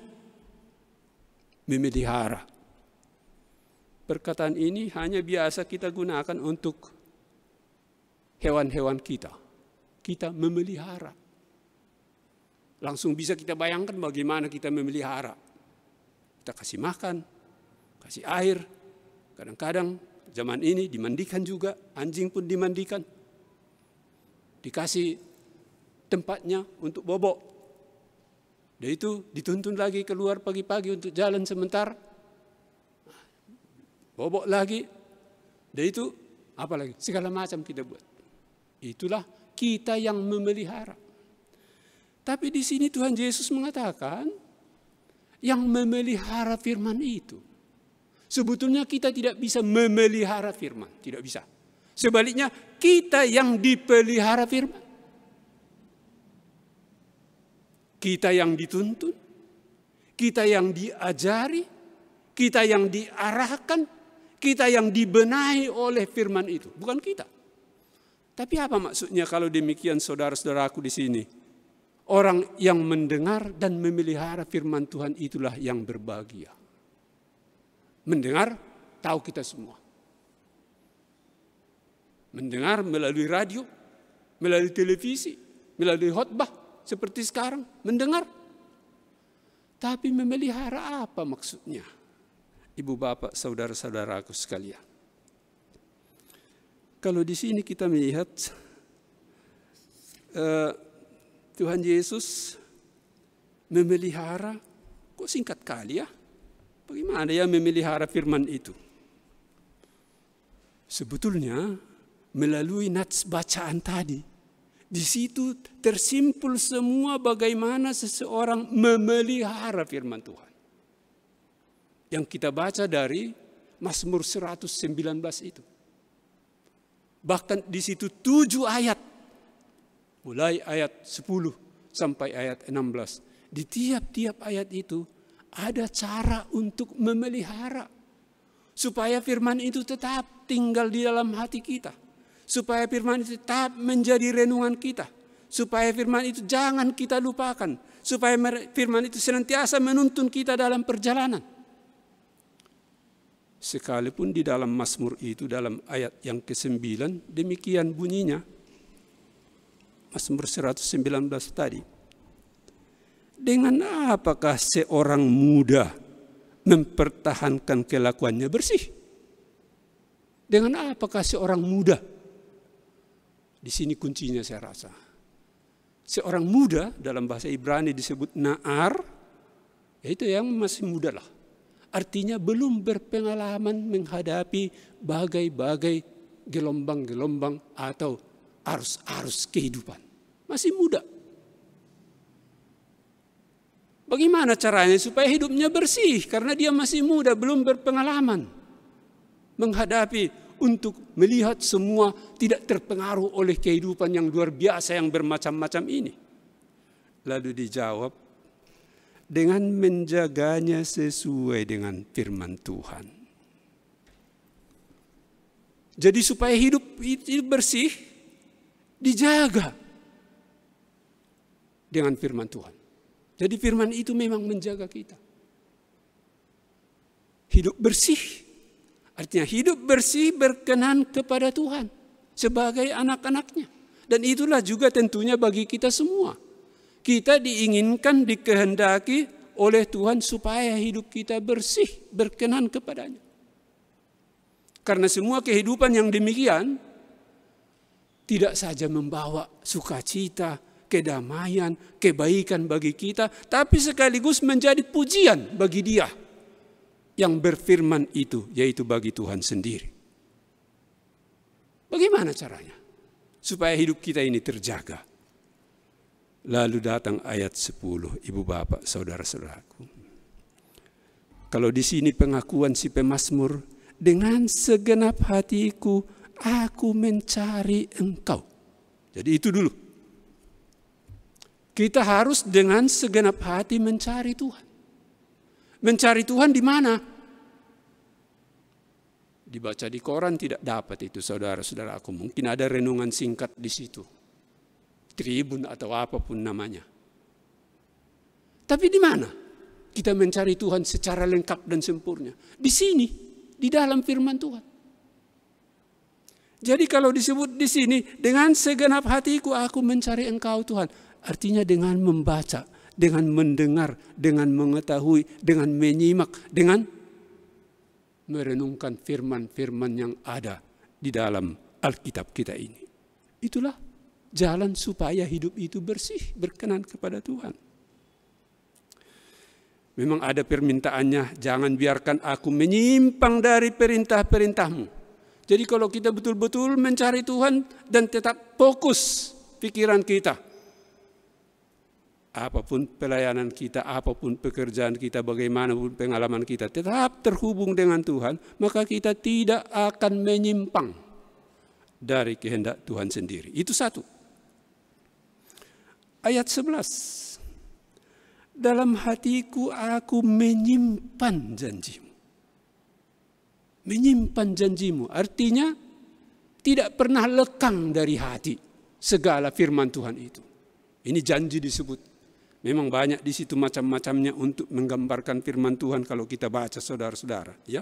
Memelihara. Perkataan ini hanya biasa kita gunakan untuk hewan-hewan kita. Kita memelihara. Langsung bisa kita bayangkan bagaimana kita memelihara. Kita kasih makan, kasih air. Kadang-kadang zaman ini dimandikan juga, anjing pun dimandikan. Dikasih tempatnya untuk bobok. Dan itu dituntun lagi keluar pagi-pagi untuk jalan sebentar. Bobok lagi. Dan itu apalagi segala macam kita buat. Itulah kita yang memelihara. Tapi di sini Tuhan Yesus mengatakan yang memelihara firman itu. Sebetulnya kita tidak bisa memelihara firman, tidak bisa. Sebaliknya kita yang dipelihara firman. Kita yang dituntun, kita yang diajari, kita yang diarahkan, kita yang dibenahi oleh firman itu, bukan kita. Tapi apa maksudnya kalau demikian, saudara-saudaraku di sini? Orang yang mendengar dan memelihara firman Tuhan itulah yang berbahagia. Mendengar, tahu kita semua. Mendengar melalui radio, melalui televisi, melalui khotbah seperti sekarang, mendengar. Tapi memelihara apa maksudnya? Ibu bapak, saudara-saudaraku sekalian. Kalau di sini kita melihat Tuhan Yesus memelihara, kok singkat kali ya? Bagaimana ya memelihara firman itu? Sebetulnya melalui nats bacaan tadi, Di situ tersimpul semua bagaimana seseorang memelihara firman Tuhan. Yang kita baca dari Mazmur 119 itu. Bahkan di situ 7 ayat. Mulai ayat 10 sampai ayat 16. Di tiap-tiap ayat itu ada cara untuk memelihara. Supaya firman itu tetap tinggal di dalam hati kita. Supaya firman itu tetap menjadi renungan kita. Supaya firman itu jangan kita lupakan. Supaya firman itu senantiasa menuntun kita dalam perjalanan. Sekalipun di dalam Mazmur itu, dalam ayat yang ke-9, demikian bunyinya. Mazmur 119 tadi. Dengan apakah seorang muda mempertahankan kelakuannya bersih? Dengan apakah seorang muda? Di sini kuncinya saya rasa. Seorang muda dalam bahasa Ibrani disebut na'ar, yaitu yang masih muda lah. Artinya belum berpengalaman menghadapi bagai-bagai gelombang-gelombang atau arus-arus kehidupan. Masih muda. Bagaimana caranya supaya hidupnya bersih? Karena dia masih muda, belum berpengalaman menghadapi untuk melihat semua tidak terpengaruh oleh kehidupan yang luar biasa yang bermacam-macam ini. Lalu dijawab, dengan menjaganya sesuai dengan firman Tuhan. Jadi supaya hidup itu bersih, dijaga dengan firman Tuhan. Jadi firman itu memang menjaga kita. Hidup bersih. Artinya hidup bersih berkenan kepada Tuhan sebagai anak-anaknya. Dan itulah juga tentunya bagi kita semua. Kita diinginkan, dikehendaki oleh Tuhan supaya hidup kita bersih, berkenan kepadanya. Karena semua kehidupan yang demikian tidak saja membawa sukacita, kedamaian, kebaikan bagi kita, tapi sekaligus menjadi pujian bagi Dia yang berfirman itu, yaitu bagi Tuhan sendiri. Bagaimana caranya supaya hidup kita ini terjaga? Lalu datang ayat 10, Ibu Bapak, Saudara-saudaraku. Kalau di sini pengakuan si pemazmur, dengan segenap hatiku aku mencari Engkau. Jadi itu dulu. Kita harus dengan segenap hati mencari Tuhan. Mencari Tuhan di mana? Dibaca di koran tidak dapat itu, saudara-saudaraku. Mungkin ada renungan singkat di situ. Tribun atau apapun namanya. Tapi di mana kita mencari Tuhan secara lengkap dan sempurna? Di sini, di dalam firman Tuhan. Jadi kalau disebut di sini, dengan segenap hatiku aku mencari Engkau Tuhan. Artinya dengan membaca, dengan mendengar, dengan mengetahui, dengan menyimak, dengan merenungkan firman-firman yang ada di dalam Alkitab kita ini. Itulah jalan supaya hidup itu bersih, berkenan kepada Tuhan. Memang ada permintaannya, jangan biarkan aku menyimpang dari perintah-perintahmu. Jadi kalau kita betul-betul mencari Tuhan dan tetap fokus pikiran kita, apapun pelayanan kita, apapun pekerjaan kita, bagaimanapun pengalaman kita, tetap terhubung dengan Tuhan, maka kita tidak akan menyimpang dari kehendak Tuhan sendiri. Itu satu. Ayat 11. Dalam hatiku aku menyimpan janjimu. Menyimpan janjimu artinya tidak pernah lekang dari hati segala firman Tuhan itu. Ini janji disebut. Memang banyak di situ macam-macamnya untuk menggambarkan firman Tuhan kalau kita baca, saudara-saudara, ya.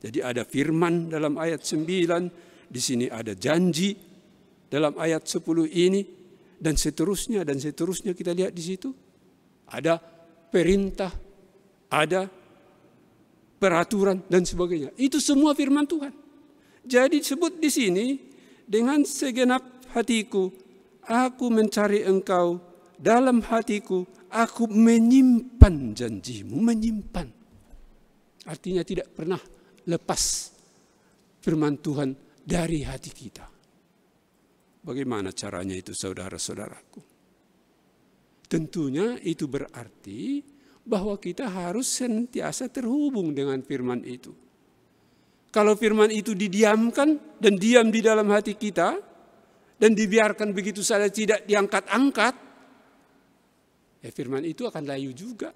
Jadi ada firman dalam ayat 9, di sini ada janji dalam ayat 10 ini, dan seterusnya kita lihat di situ. Ada perintah, ada peraturan dan sebagainya. Itu semua firman Tuhan. Jadi disebut di sini, dengan segenap hatiku aku mencari Engkau, dalam hatiku aku menyimpan janjimu. Menyimpan artinya tidak pernah lepas firman Tuhan dari hati kita. Bagaimana caranya itu, saudara-saudaraku? Tentunya itu berarti bahwa kita harus senantiasa terhubung dengan firman itu. Kalau firman itu didiamkan dan diam di dalam hati kita dan dibiarkan begitu saja tidak diangkat-angkat, firman itu akan layu juga,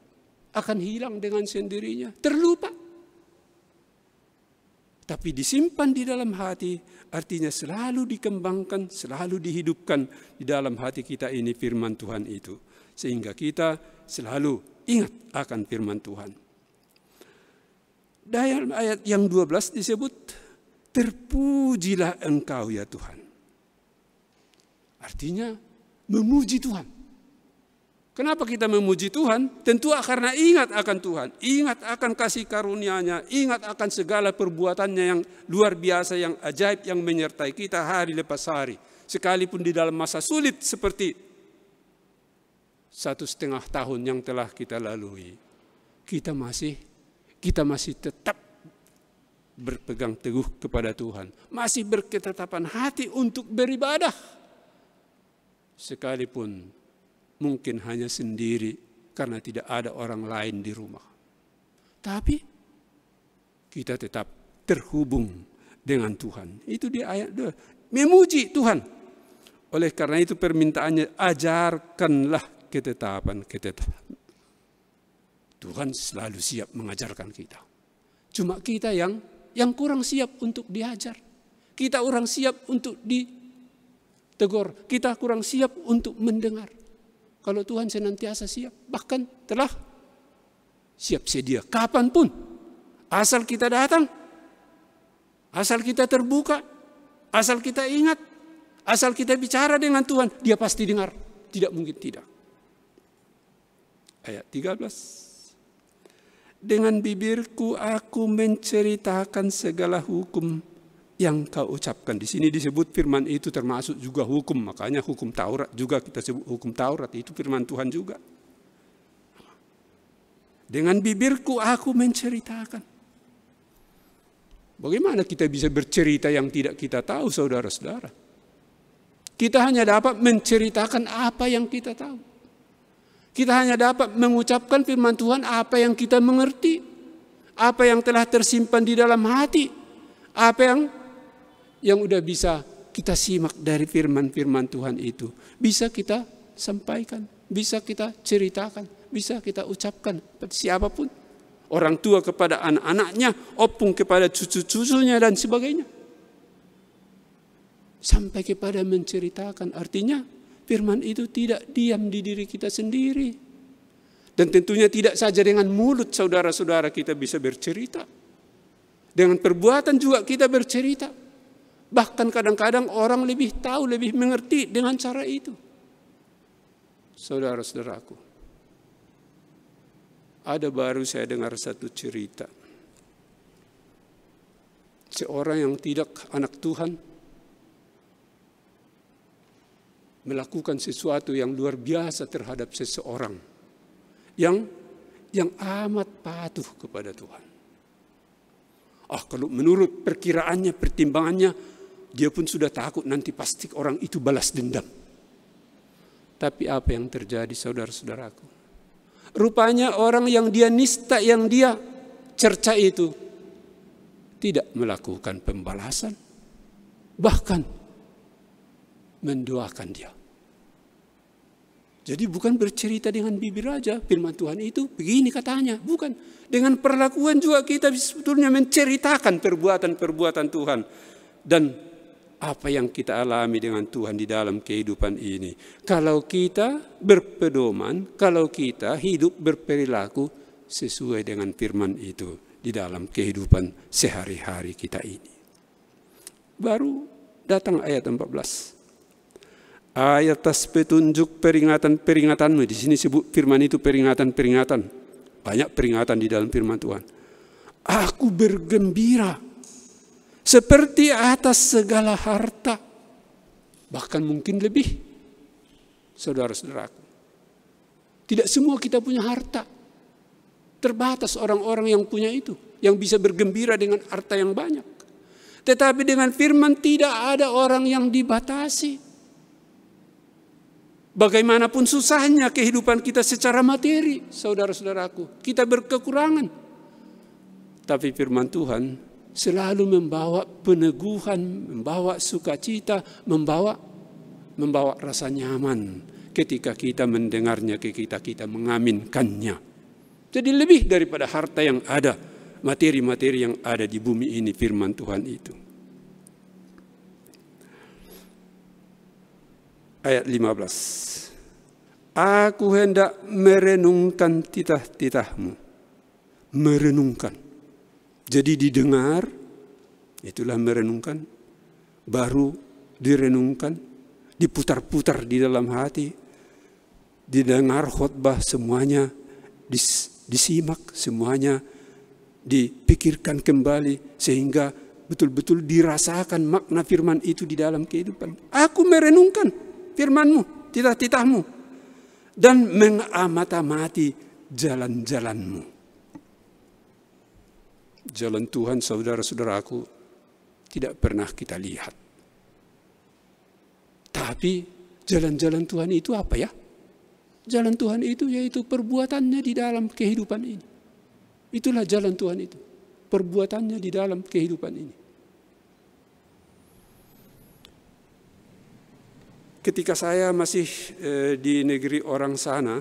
akan hilang dengan sendirinya, terlupa. Tapi disimpan di dalam hati, artinya selalu dikembangkan, selalu dihidupkan di dalam hati kita ini firman Tuhan itu. Sehingga kita selalu ingat akan firman Tuhan. Dalam ayat yang 12 disebut, terpujilah engkau ya Tuhan. Artinya memuji Tuhan. Kenapa kita memuji Tuhan? Tentu karena ingat akan Tuhan, ingat akan kasih karunia-Nya, ingat akan segala perbuatannya yang luar biasa, yang ajaib, yang menyertai kita hari lepas hari. Sekalipun di dalam masa sulit seperti 1,5 tahun yang telah kita lalui, kita masih tetap berpegang teguh kepada Tuhan, masih berketetapan hati untuk beribadah. Sekalipun mungkin hanya sendiri karena tidak ada orang lain di rumah. Tapi kita tetap terhubung dengan Tuhan. Itu di ayat 2. Memuji Tuhan. Oleh karena itu permintaannya, ajarkanlah ketetapan. Tuhan selalu siap mengajarkan kita. Cuma kita yang kurang siap untuk diajar. Kita kurang siap untuk ditegur. Kita kurang siap untuk mendengar. Kalau Tuhan senantiasa siap, bahkan telah siap sedia kapanpun. Asal kita datang, asal kita terbuka, asal kita ingat, asal kita bicara dengan Tuhan, Dia pasti dengar. Tidak mungkin tidak. Ayat 13. Dengan bibirku aku menceritakan segala hukum yang kau ucapkan. Di sini disebut firman itu termasuk juga hukum. Makanya hukum Taurat juga kita sebut hukum Taurat. Itu firman Tuhan juga. Dengan bibirku aku menceritakan. Bagaimana kita bisa bercerita yang tidak kita tahu, saudara-saudara? Kita hanya dapat menceritakan apa yang kita tahu. Kita hanya dapat mengucapkan firman Tuhan apa yang kita mengerti. Apa yang telah tersimpan di dalam hati. Apa yang udah bisa kita simak dari firman-firman Tuhan itu. Bisa kita sampaikan, bisa kita ceritakan, bisa kita ucapkan pada siapapun. Orang tua kepada anak-anaknya, opung kepada cucu-cucunya dan sebagainya. Sampai kepada menceritakan, artinya firman itu tidak diam di diri kita sendiri. Dan tentunya tidak saja dengan mulut saudara-saudara kita bisa bercerita. Dengan perbuatan juga kita bercerita. Bahkan kadang-kadang orang lebih tahu, lebih mengerti dengan cara itu. Saudara-saudaraku, ada baru saya dengar satu cerita. Seorang yang tidak anak Tuhan melakukan sesuatu yang luar biasa terhadap seseorang yang amat patuh kepada Tuhan. Kalau menurut perkiraannya, pertimbangannya, dia pun sudah takut nanti pasti orang itu balas dendam. Tapi apa yang terjadi, saudara-saudaraku? Rupanya orang yang dia nista, yang dia cerca itu tidak melakukan pembalasan. Bahkan mendoakan dia. Jadi bukan bercerita dengan bibir aja, firman Tuhan itu begini katanya. Bukan, dengan perlakuan juga kita sebetulnya menceritakan perbuatan-perbuatan Tuhan. Dan apa yang kita alami dengan Tuhan di dalam kehidupan ini. Kalau kita berpedoman, kalau kita hidup berperilaku sesuai dengan firman itu di dalam kehidupan sehari-hari kita ini. Baru datang ayat 14. Atas petunjuk peringatan-peringatanmu. Di sini sebut firman itu peringatan-peringatan. Banyak peringatan di dalam firman Tuhan. Aku bergembira seperti atas segala harta, bahkan mungkin lebih, saudara-saudaraku. Tidak semua kita punya harta. Terbatas orang-orang yang punya itu, yang bisa bergembira dengan harta yang banyak. Tetapi dengan firman tidak ada orang yang dibatasi. Bagaimanapun susahnya kehidupan kita secara materi, saudara-saudaraku, kita berkekurangan. Tapi firman Tuhan selalu membawa peneguhan, membawa sukacita, membawa rasa nyaman ketika kita mendengarnya, ketika kita mengaminkannya. Jadi lebih daripada harta yang ada, materi-materi yang ada di bumi ini, firman Tuhan itu. Ayat 15. Aku hendak merenungkan titah-titahmu. Merenungkan. Jadi didengar, itulah merenungkan. Baru direnungkan, diputar-putar di dalam hati. Didengar khotbah semuanya, disimak semuanya, dipikirkan kembali sehingga betul-betul dirasakan makna firman itu di dalam kehidupan. Aku merenungkan firman-Mu, titah-titah-Mu, dan mengamati jalan-jalan-Mu. Jalan Tuhan, saudara-saudaraku, tidak pernah kita lihat. Tapi jalan-jalan Tuhan itu apa ya? Jalan Tuhan itu yaitu perbuatannya di dalam kehidupan ini. Itulah jalan Tuhan itu. Perbuatannya di dalam kehidupan ini. Ketika saya masih di negeri orang sana,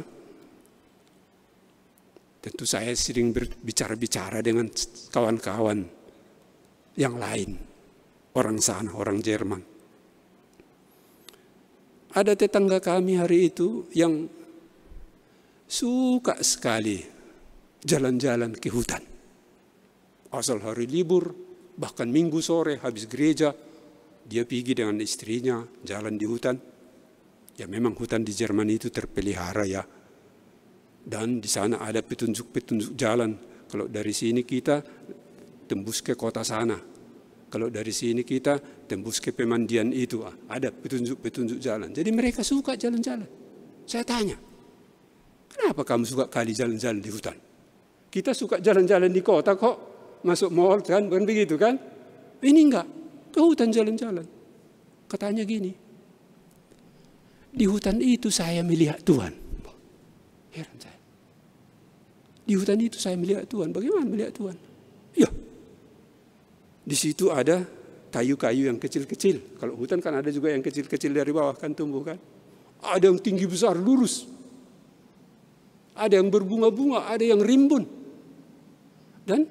tentu saya sering berbicara-bicara dengan kawan-kawan yang lain, orang sana, orang Jerman. Ada tetangga kami hari itu yang suka sekali jalan-jalan ke hutan. Asal hari libur, bahkan minggu sore habis gereja, dia pergi dengan istrinya jalan di hutan. Ya memang hutan di Jerman itu terpelihara ya. Dan di sana ada petunjuk-petunjuk jalan. Kalau dari sini kita tembus ke kota sana. Kalau dari sini kita tembus ke pemandian itu. Ada petunjuk-petunjuk jalan. Jadi mereka suka jalan-jalan. Saya tanya, kenapa kamu suka kali jalan-jalan di hutan? Kita suka jalan-jalan di kota kok. Masuk mall kan, bukan begitu kan? Ini enggak, ke hutan jalan-jalan. Katanya gini, di hutan itu saya melihat Tuhan. Heran saya. Di hutan itu saya melihat Tuhan. Bagaimana melihat Tuhan? Ya, di situ ada kayu-kayu yang kecil-kecil. Kalau hutan kan ada juga yang kecil-kecil dari bawah kan tumbuh kan. Ada yang tinggi besar lurus. Ada yang berbunga-bunga, ada yang rimbun. Dan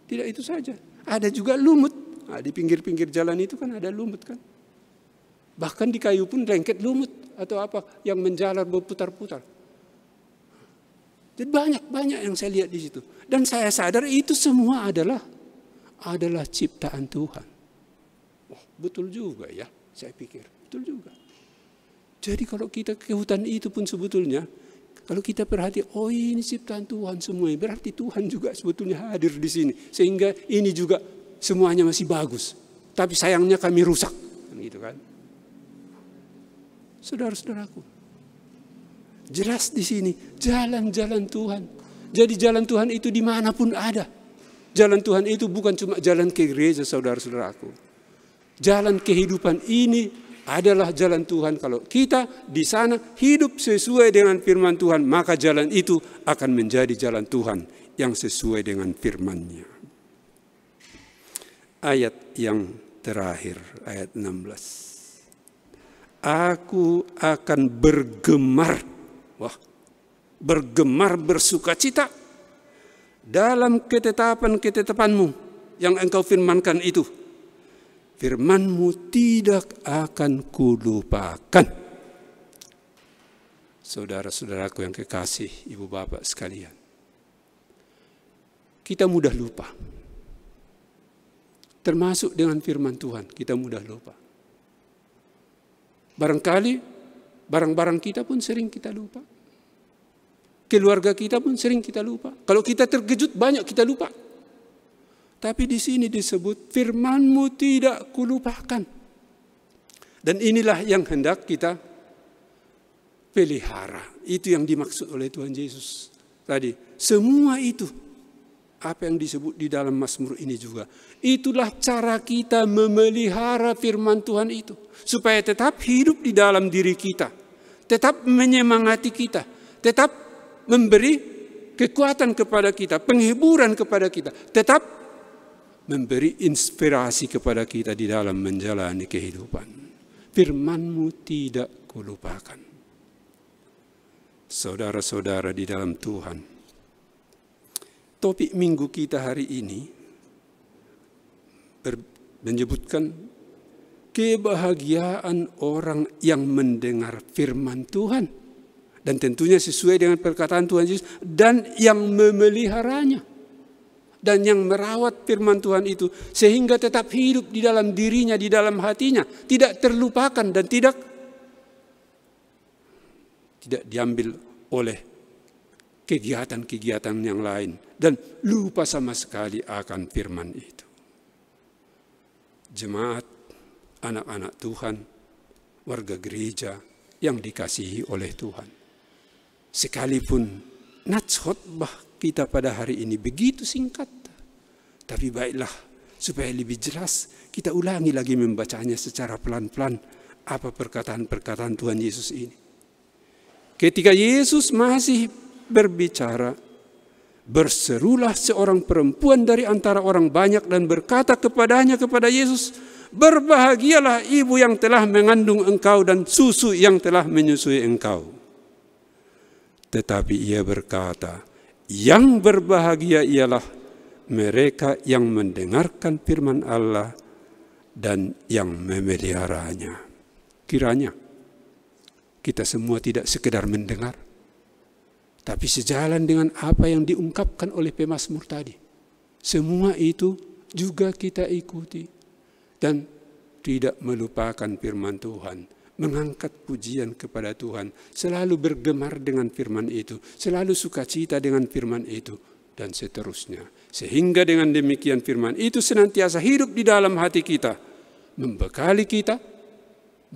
tidak itu saja. Ada juga lumut. Nah, di pinggir-pinggir jalan itu kan ada lumut kan. Bahkan di kayu pun lengket lumut atau apa yang menjalar berputar-putar. Jadi banyak yang saya lihat di situ. Dan saya sadar itu semua adalah ciptaan Tuhan. Oh, betul juga ya, saya pikir. Betul juga. Jadi kalau kita ke hutan itu pun sebetulnya, kalau kita perhati, oh ini ciptaan Tuhan semua. Berarti Tuhan juga sebetulnya hadir di sini. Sehingga ini juga semuanya masih bagus. Tapi sayangnya kami rusak. Gitu kan. Saudara-saudaraku, jelas di sini jalan-jalan Tuhan. Jadi jalan Tuhan itu dimanapun ada. Jalan Tuhan itu bukan cuma jalan ke gereja, saudara-saudaraku. Jalan kehidupan ini adalah jalan Tuhan. Kalau kita di sana hidup sesuai dengan firman Tuhan, maka jalan itu akan menjadi jalan Tuhan yang sesuai dengan firman-Nya. Ayat yang terakhir, ayat 16. Aku akan bergemar, bergemar bersukacita dalam ketetapan-ketetapanmu yang engkau firmankan itu. Firman-Mu tidak akan kulupakan. Saudara-saudaraku yang kekasih, ibu bapak sekalian, kita mudah lupa. Termasuk dengan firman Tuhan, kita mudah lupa. Barangkali barang-barang kita pun sering kita lupa. Keluarga kita pun sering kita lupa. Kalau kita terkejut banyak kita lupa. Tapi di sini disebut firman-Mu tidak kulupakan. Dan inilah yang hendak kita pelihara. Itu yang dimaksud oleh Tuhan Yesus tadi. Semua itu apa yang disebut di dalam Mazmur ini juga. Itulah cara kita memelihara firman Tuhan itu. Supaya tetap hidup di dalam diri kita. tetap menyemangati kita, tetap memberi kekuatan kepada kita, penghiburan kepada kita, tetap memberi inspirasi kepada kita di dalam menjalani kehidupan. Firman-Mu tidak kulupakan. Saudara-saudara di dalam Tuhan, topik minggu kita hari ini menyebutkan kebahagiaan orang yang mendengar firman Tuhan. Dan tentunya sesuai dengan perkataan Tuhan Yesus, dan yang memeliharanya. Dan yang merawat firman Tuhan itu, sehingga tetap hidup di dalam dirinya, di dalam hatinya. Tidak terlupakan dan tidak diambil oleh kegiatan-kegiatan yang lain. Dan lupa sama sekali akan firman itu. Jemaat, anak-anak Tuhan, warga gereja yang dikasihi oleh Tuhan. Sekalipun nats khotbah kita pada hari ini begitu singkat, tapi baiklah supaya lebih jelas kita ulangi lagi membacanya secara pelan-pelan apa perkataan-perkataan Tuhan Yesus ini. Ketika Yesus masih berbicara, berserulah seorang perempuan dari antara orang banyak dan berkata kepada Yesus, "Berbahagialah ibu yang telah mengandung engkau dan susu yang telah menyusui engkau." Tetapi ia berkata, "Yang berbahagia ialah mereka yang mendengarkan firman Allah dan yang memeliharanya." Kiranya kita semua tidak sekedar mendengar, tapi sejalan dengan apa yang diungkapkan oleh pemazmur tadi. Semua itu juga kita ikuti dan tidak melupakan firman Tuhan. Mengangkat pujian kepada Tuhan, selalu bergemar dengan firman itu, selalu sukacita dengan firman itu, dan seterusnya. Sehingga dengan demikian firman itu senantiasa hidup di dalam hati kita, membekali kita,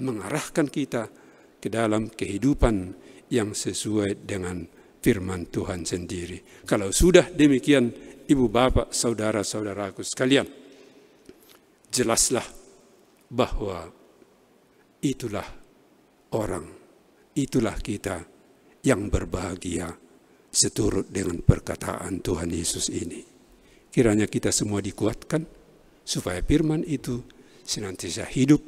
mengarahkan kita ke dalam kehidupan yang sesuai dengan firman Tuhan sendiri. Kalau sudah demikian, ibu bapak, saudara-saudaraku sekalian, jelaslah bahwa itulah orang, itulah kita yang berbahagia seturut dengan perkataan Tuhan Yesus ini. Kiranya kita semua dikuatkan supaya firman itu senantiasa hidup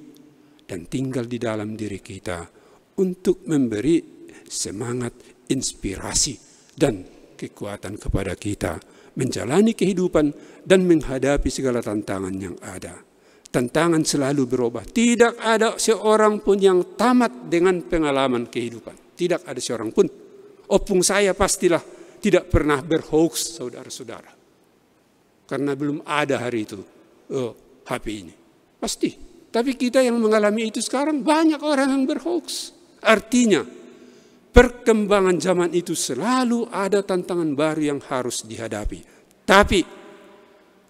dan tinggal di dalam diri kita untuk memberi semangat, inspirasi, dan kekuatan kepada kita menjalani kehidupan dan menghadapi segala tantangan yang ada. Tantangan selalu berubah. Tidak ada seorang pun yang tamat dengan pengalaman kehidupan. Tidak ada seorang pun. Opung saya pastilah tidak pernah berhoax, saudara-saudara. Karena belum ada hari itu HP ini. Pasti. Tapi kita yang mengalami itu sekarang banyak orang yang berhoax. Artinya perkembangan zaman itu selalu ada tantangan baru yang harus dihadapi. Tapi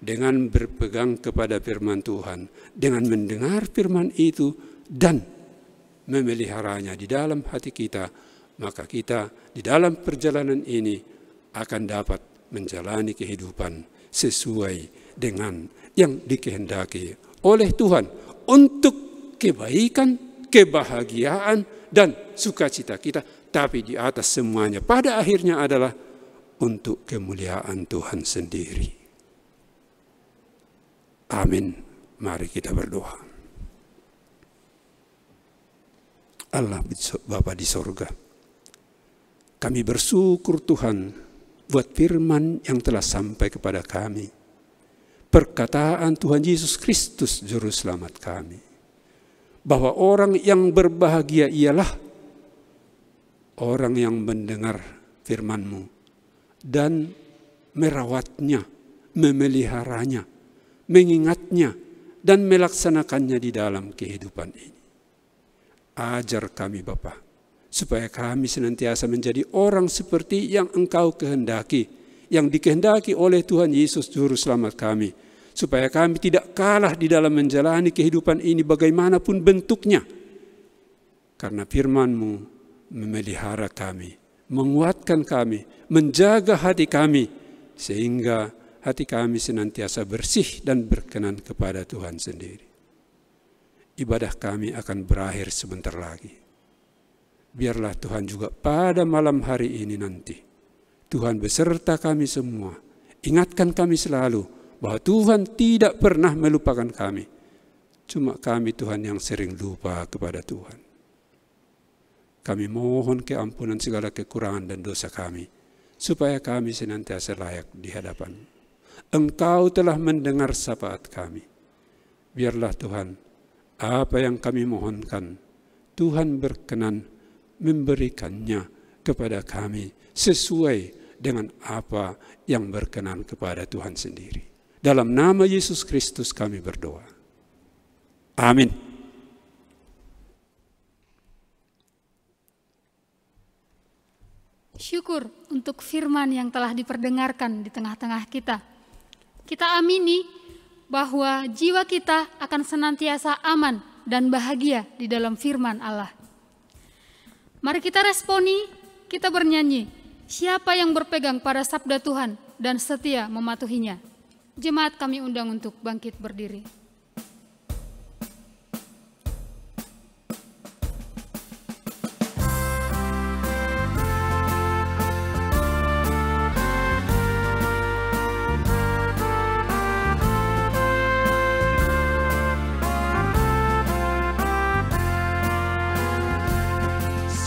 dengan berpegang kepada firman Tuhan, dengan mendengar firman itu dan memeliharanya di dalam hati kita, maka kita di dalam perjalanan ini akan dapat menjalani kehidupan sesuai dengan yang dikehendaki oleh Tuhan untuk kebaikan, kebahagiaan, dan sukacita kita. Tapi di atas semuanya pada akhirnya adalah untuk kemuliaan Tuhan sendiri. Amin. Mari kita berdoa. Allah Bapa di sorga, kami bersyukur Tuhan buat firman yang telah sampai kepada kami. Perkataan Tuhan Yesus Kristus Juru Selamat kami. Bahwa orang yang berbahagia ialah orang yang mendengar firman-Mu dan merawatnya, memeliharanya, mengingatnya, dan melaksanakannya di dalam kehidupan ini. Ajar kami Bapa, supaya kami senantiasa menjadi orang seperti yang Engkau kehendaki, yang dikehendaki oleh Tuhan Yesus Juru Selamat kami, supaya kami tidak kalah di dalam menjalani kehidupan ini bagaimanapun bentuknya. Karena firman-Mu memelihara kami, menguatkan kami, menjaga hati kami, sehingga hati kami senantiasa bersih dan berkenan kepada Tuhan sendiri. Ibadah kami akan berakhir sebentar lagi. biarlah Tuhan juga pada malam hari ini nanti, Tuhan beserta kami semua, ingatkan kami selalu bahwa Tuhan tidak pernah melupakan kami. Cuma kami Tuhan yang sering lupa kepada Tuhan. Kami mohon keampunan segala kekurangan dan dosa kami, supaya kami senantiasa layak di hadapan. Engkau telah mendengar syafaat kami. Biarlah Tuhan, apa yang kami mohonkan, Tuhan berkenan memberikannya kepada kami sesuai dengan apa yang berkenan kepada Tuhan sendiri. Dalam nama Yesus Kristus kami berdoa. Amin. Syukur untuk firman yang telah diperdengarkan di tengah-tengah kita. Kita amini bahwa jiwa kita akan senantiasa aman dan bahagia di dalam firman Allah. Mari kita responi, kita bernyanyi, siapa yang berpegang pada sabda Tuhan dan setia mematuhinya. Jemaat kami undang untuk bangkit berdiri.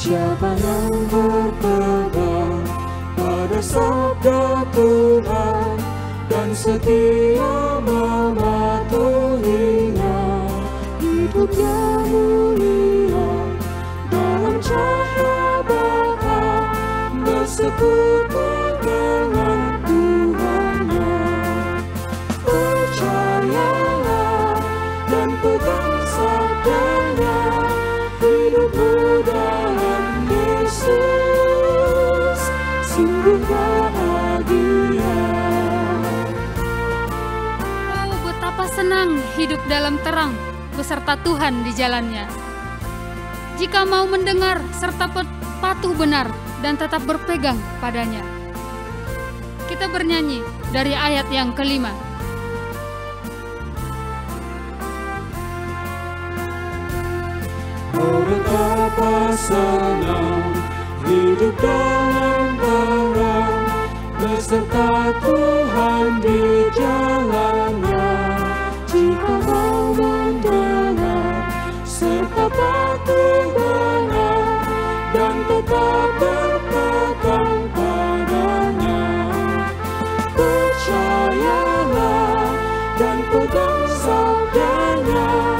Siapa yang berpegang pada sabda Tuhan dan setia mematuhinya, hidupnya mulia dalam cahaya Bapa, bersekutu dengan Tuhannya. Percayalah dan pegang sabdanya, hidupmu dalam Yesus sungguh bahagia. Oh, betapa senang hidup dalam terang beserta Tuhan di jalannya. Jika mau mendengar serta patuh benar dan tetap berpegang padanya. Kita bernyanyi dari ayat yang kelima. Oh, betapa senang hidup dalam terang beserta Tuhan di jalannya. Jika mau mendengar serta patuh benar dan tetap berpegang padanya, percayalah dan pegang sabdanya,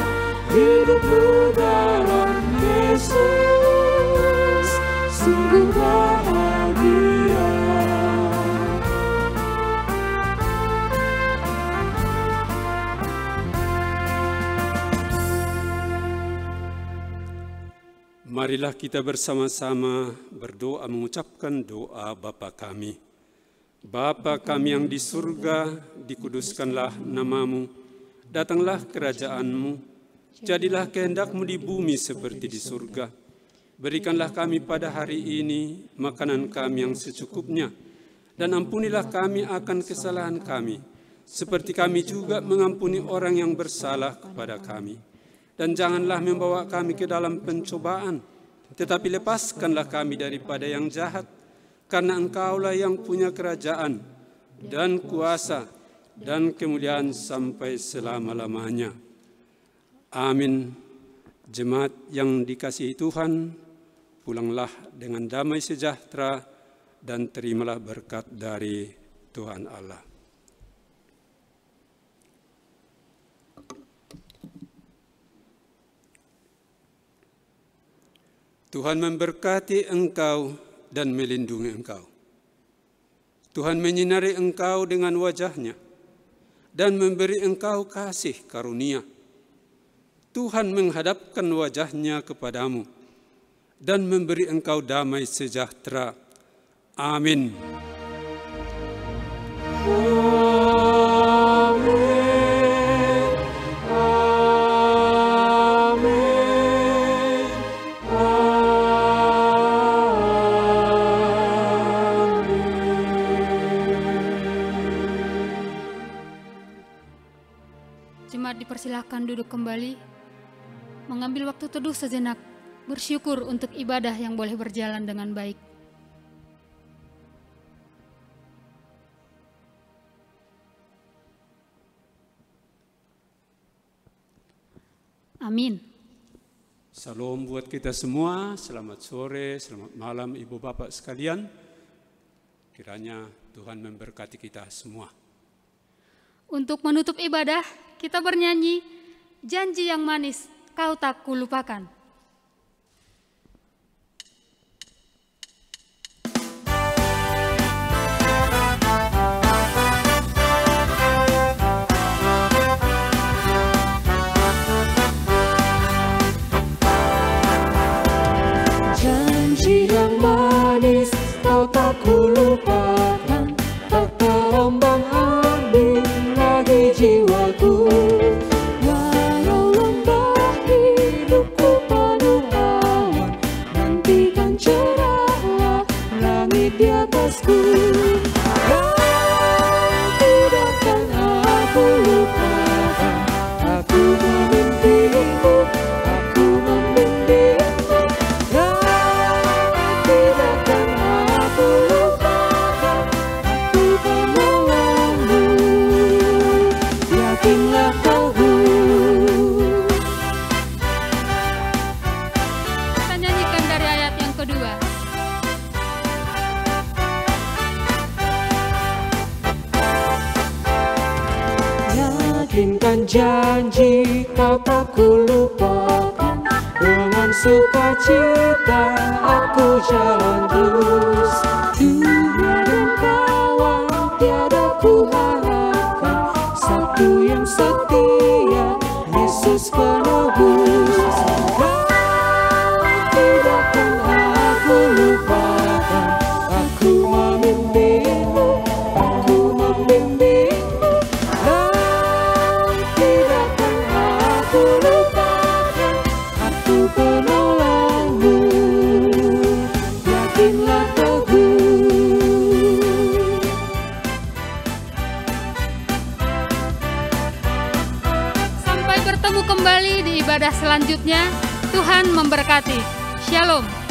hidupmu dalam Yesus sungguh bahagia. Marilah kita bersama-sama berdoa mengucapkan doa Bapa kami. Bapa kami yang di surga, dikuduskanlah namamu, datanglah kerajaanmu, jadilah kehendak-Mu di bumi seperti di surga. Berikanlah kami pada hari ini makanan kami yang secukupnya, dan ampunilah kami akan kesalahan kami, seperti kami juga mengampuni orang yang bersalah kepada kami. Dan janganlah membawa kami ke dalam pencobaan, tetapi lepaskanlah kami daripada yang jahat, karena Engkaulah yang punya kerajaan dan kuasa dan kemuliaan sampai selama-lamanya. Amin. Jemaat yang dikasihi Tuhan, pulanglah dengan damai sejahtera dan terimalah berkat dari Tuhan Allah. Tuhan memberkati engkau dan melindungi engkau. Tuhan menyinari engkau dengan wajah-Nya dan memberi engkau kasih karunia. Tuhan menghadapkan wajah-Nya kepadamu dan memberi engkau damai sejahtera. Amin. Jemaat dipersilahkan duduk kembali, mengambil waktu teduh sejenak bersyukur untuk ibadah yang boleh berjalan dengan baik. Amin. Salam buat kita semua, selamat sore, selamat malam Ibu Bapak sekalian. Kiranya Tuhan memberkati kita semua. Untuk menutup ibadah, kita bernyanyi Janji yang Manis Kau Tak Kulupakan. Janji yang manis kau tak kulupakan, tak terombang-ambing lagi jiwaku. Walau lembah hidupku penuh awan, nantikan cerahlah langit di atasku. Kau tidak akan aku lupakan, aku memimpimu, aku membimbingmu. Kau tidak akan aku lupakan, aku penolongmu, yakinlah kau. Kita nyanyikan dari ayat yang kedua. Yakinkan janji kau tak kulupakan, dengan sukacita aku jalan terus. Dunia dan kawan tiada ku harapkan, satu yang setia, Yesus penebus. Kau tidak akan aku lupakan, aku memimpimu, aku membimbingmu. Kau tidak akan aku lupakan, aku penolongmu, yakinlah teguh. Sampai bertemu kembali di ibadah selanjutnya. Tuhan memberkati. Shalom.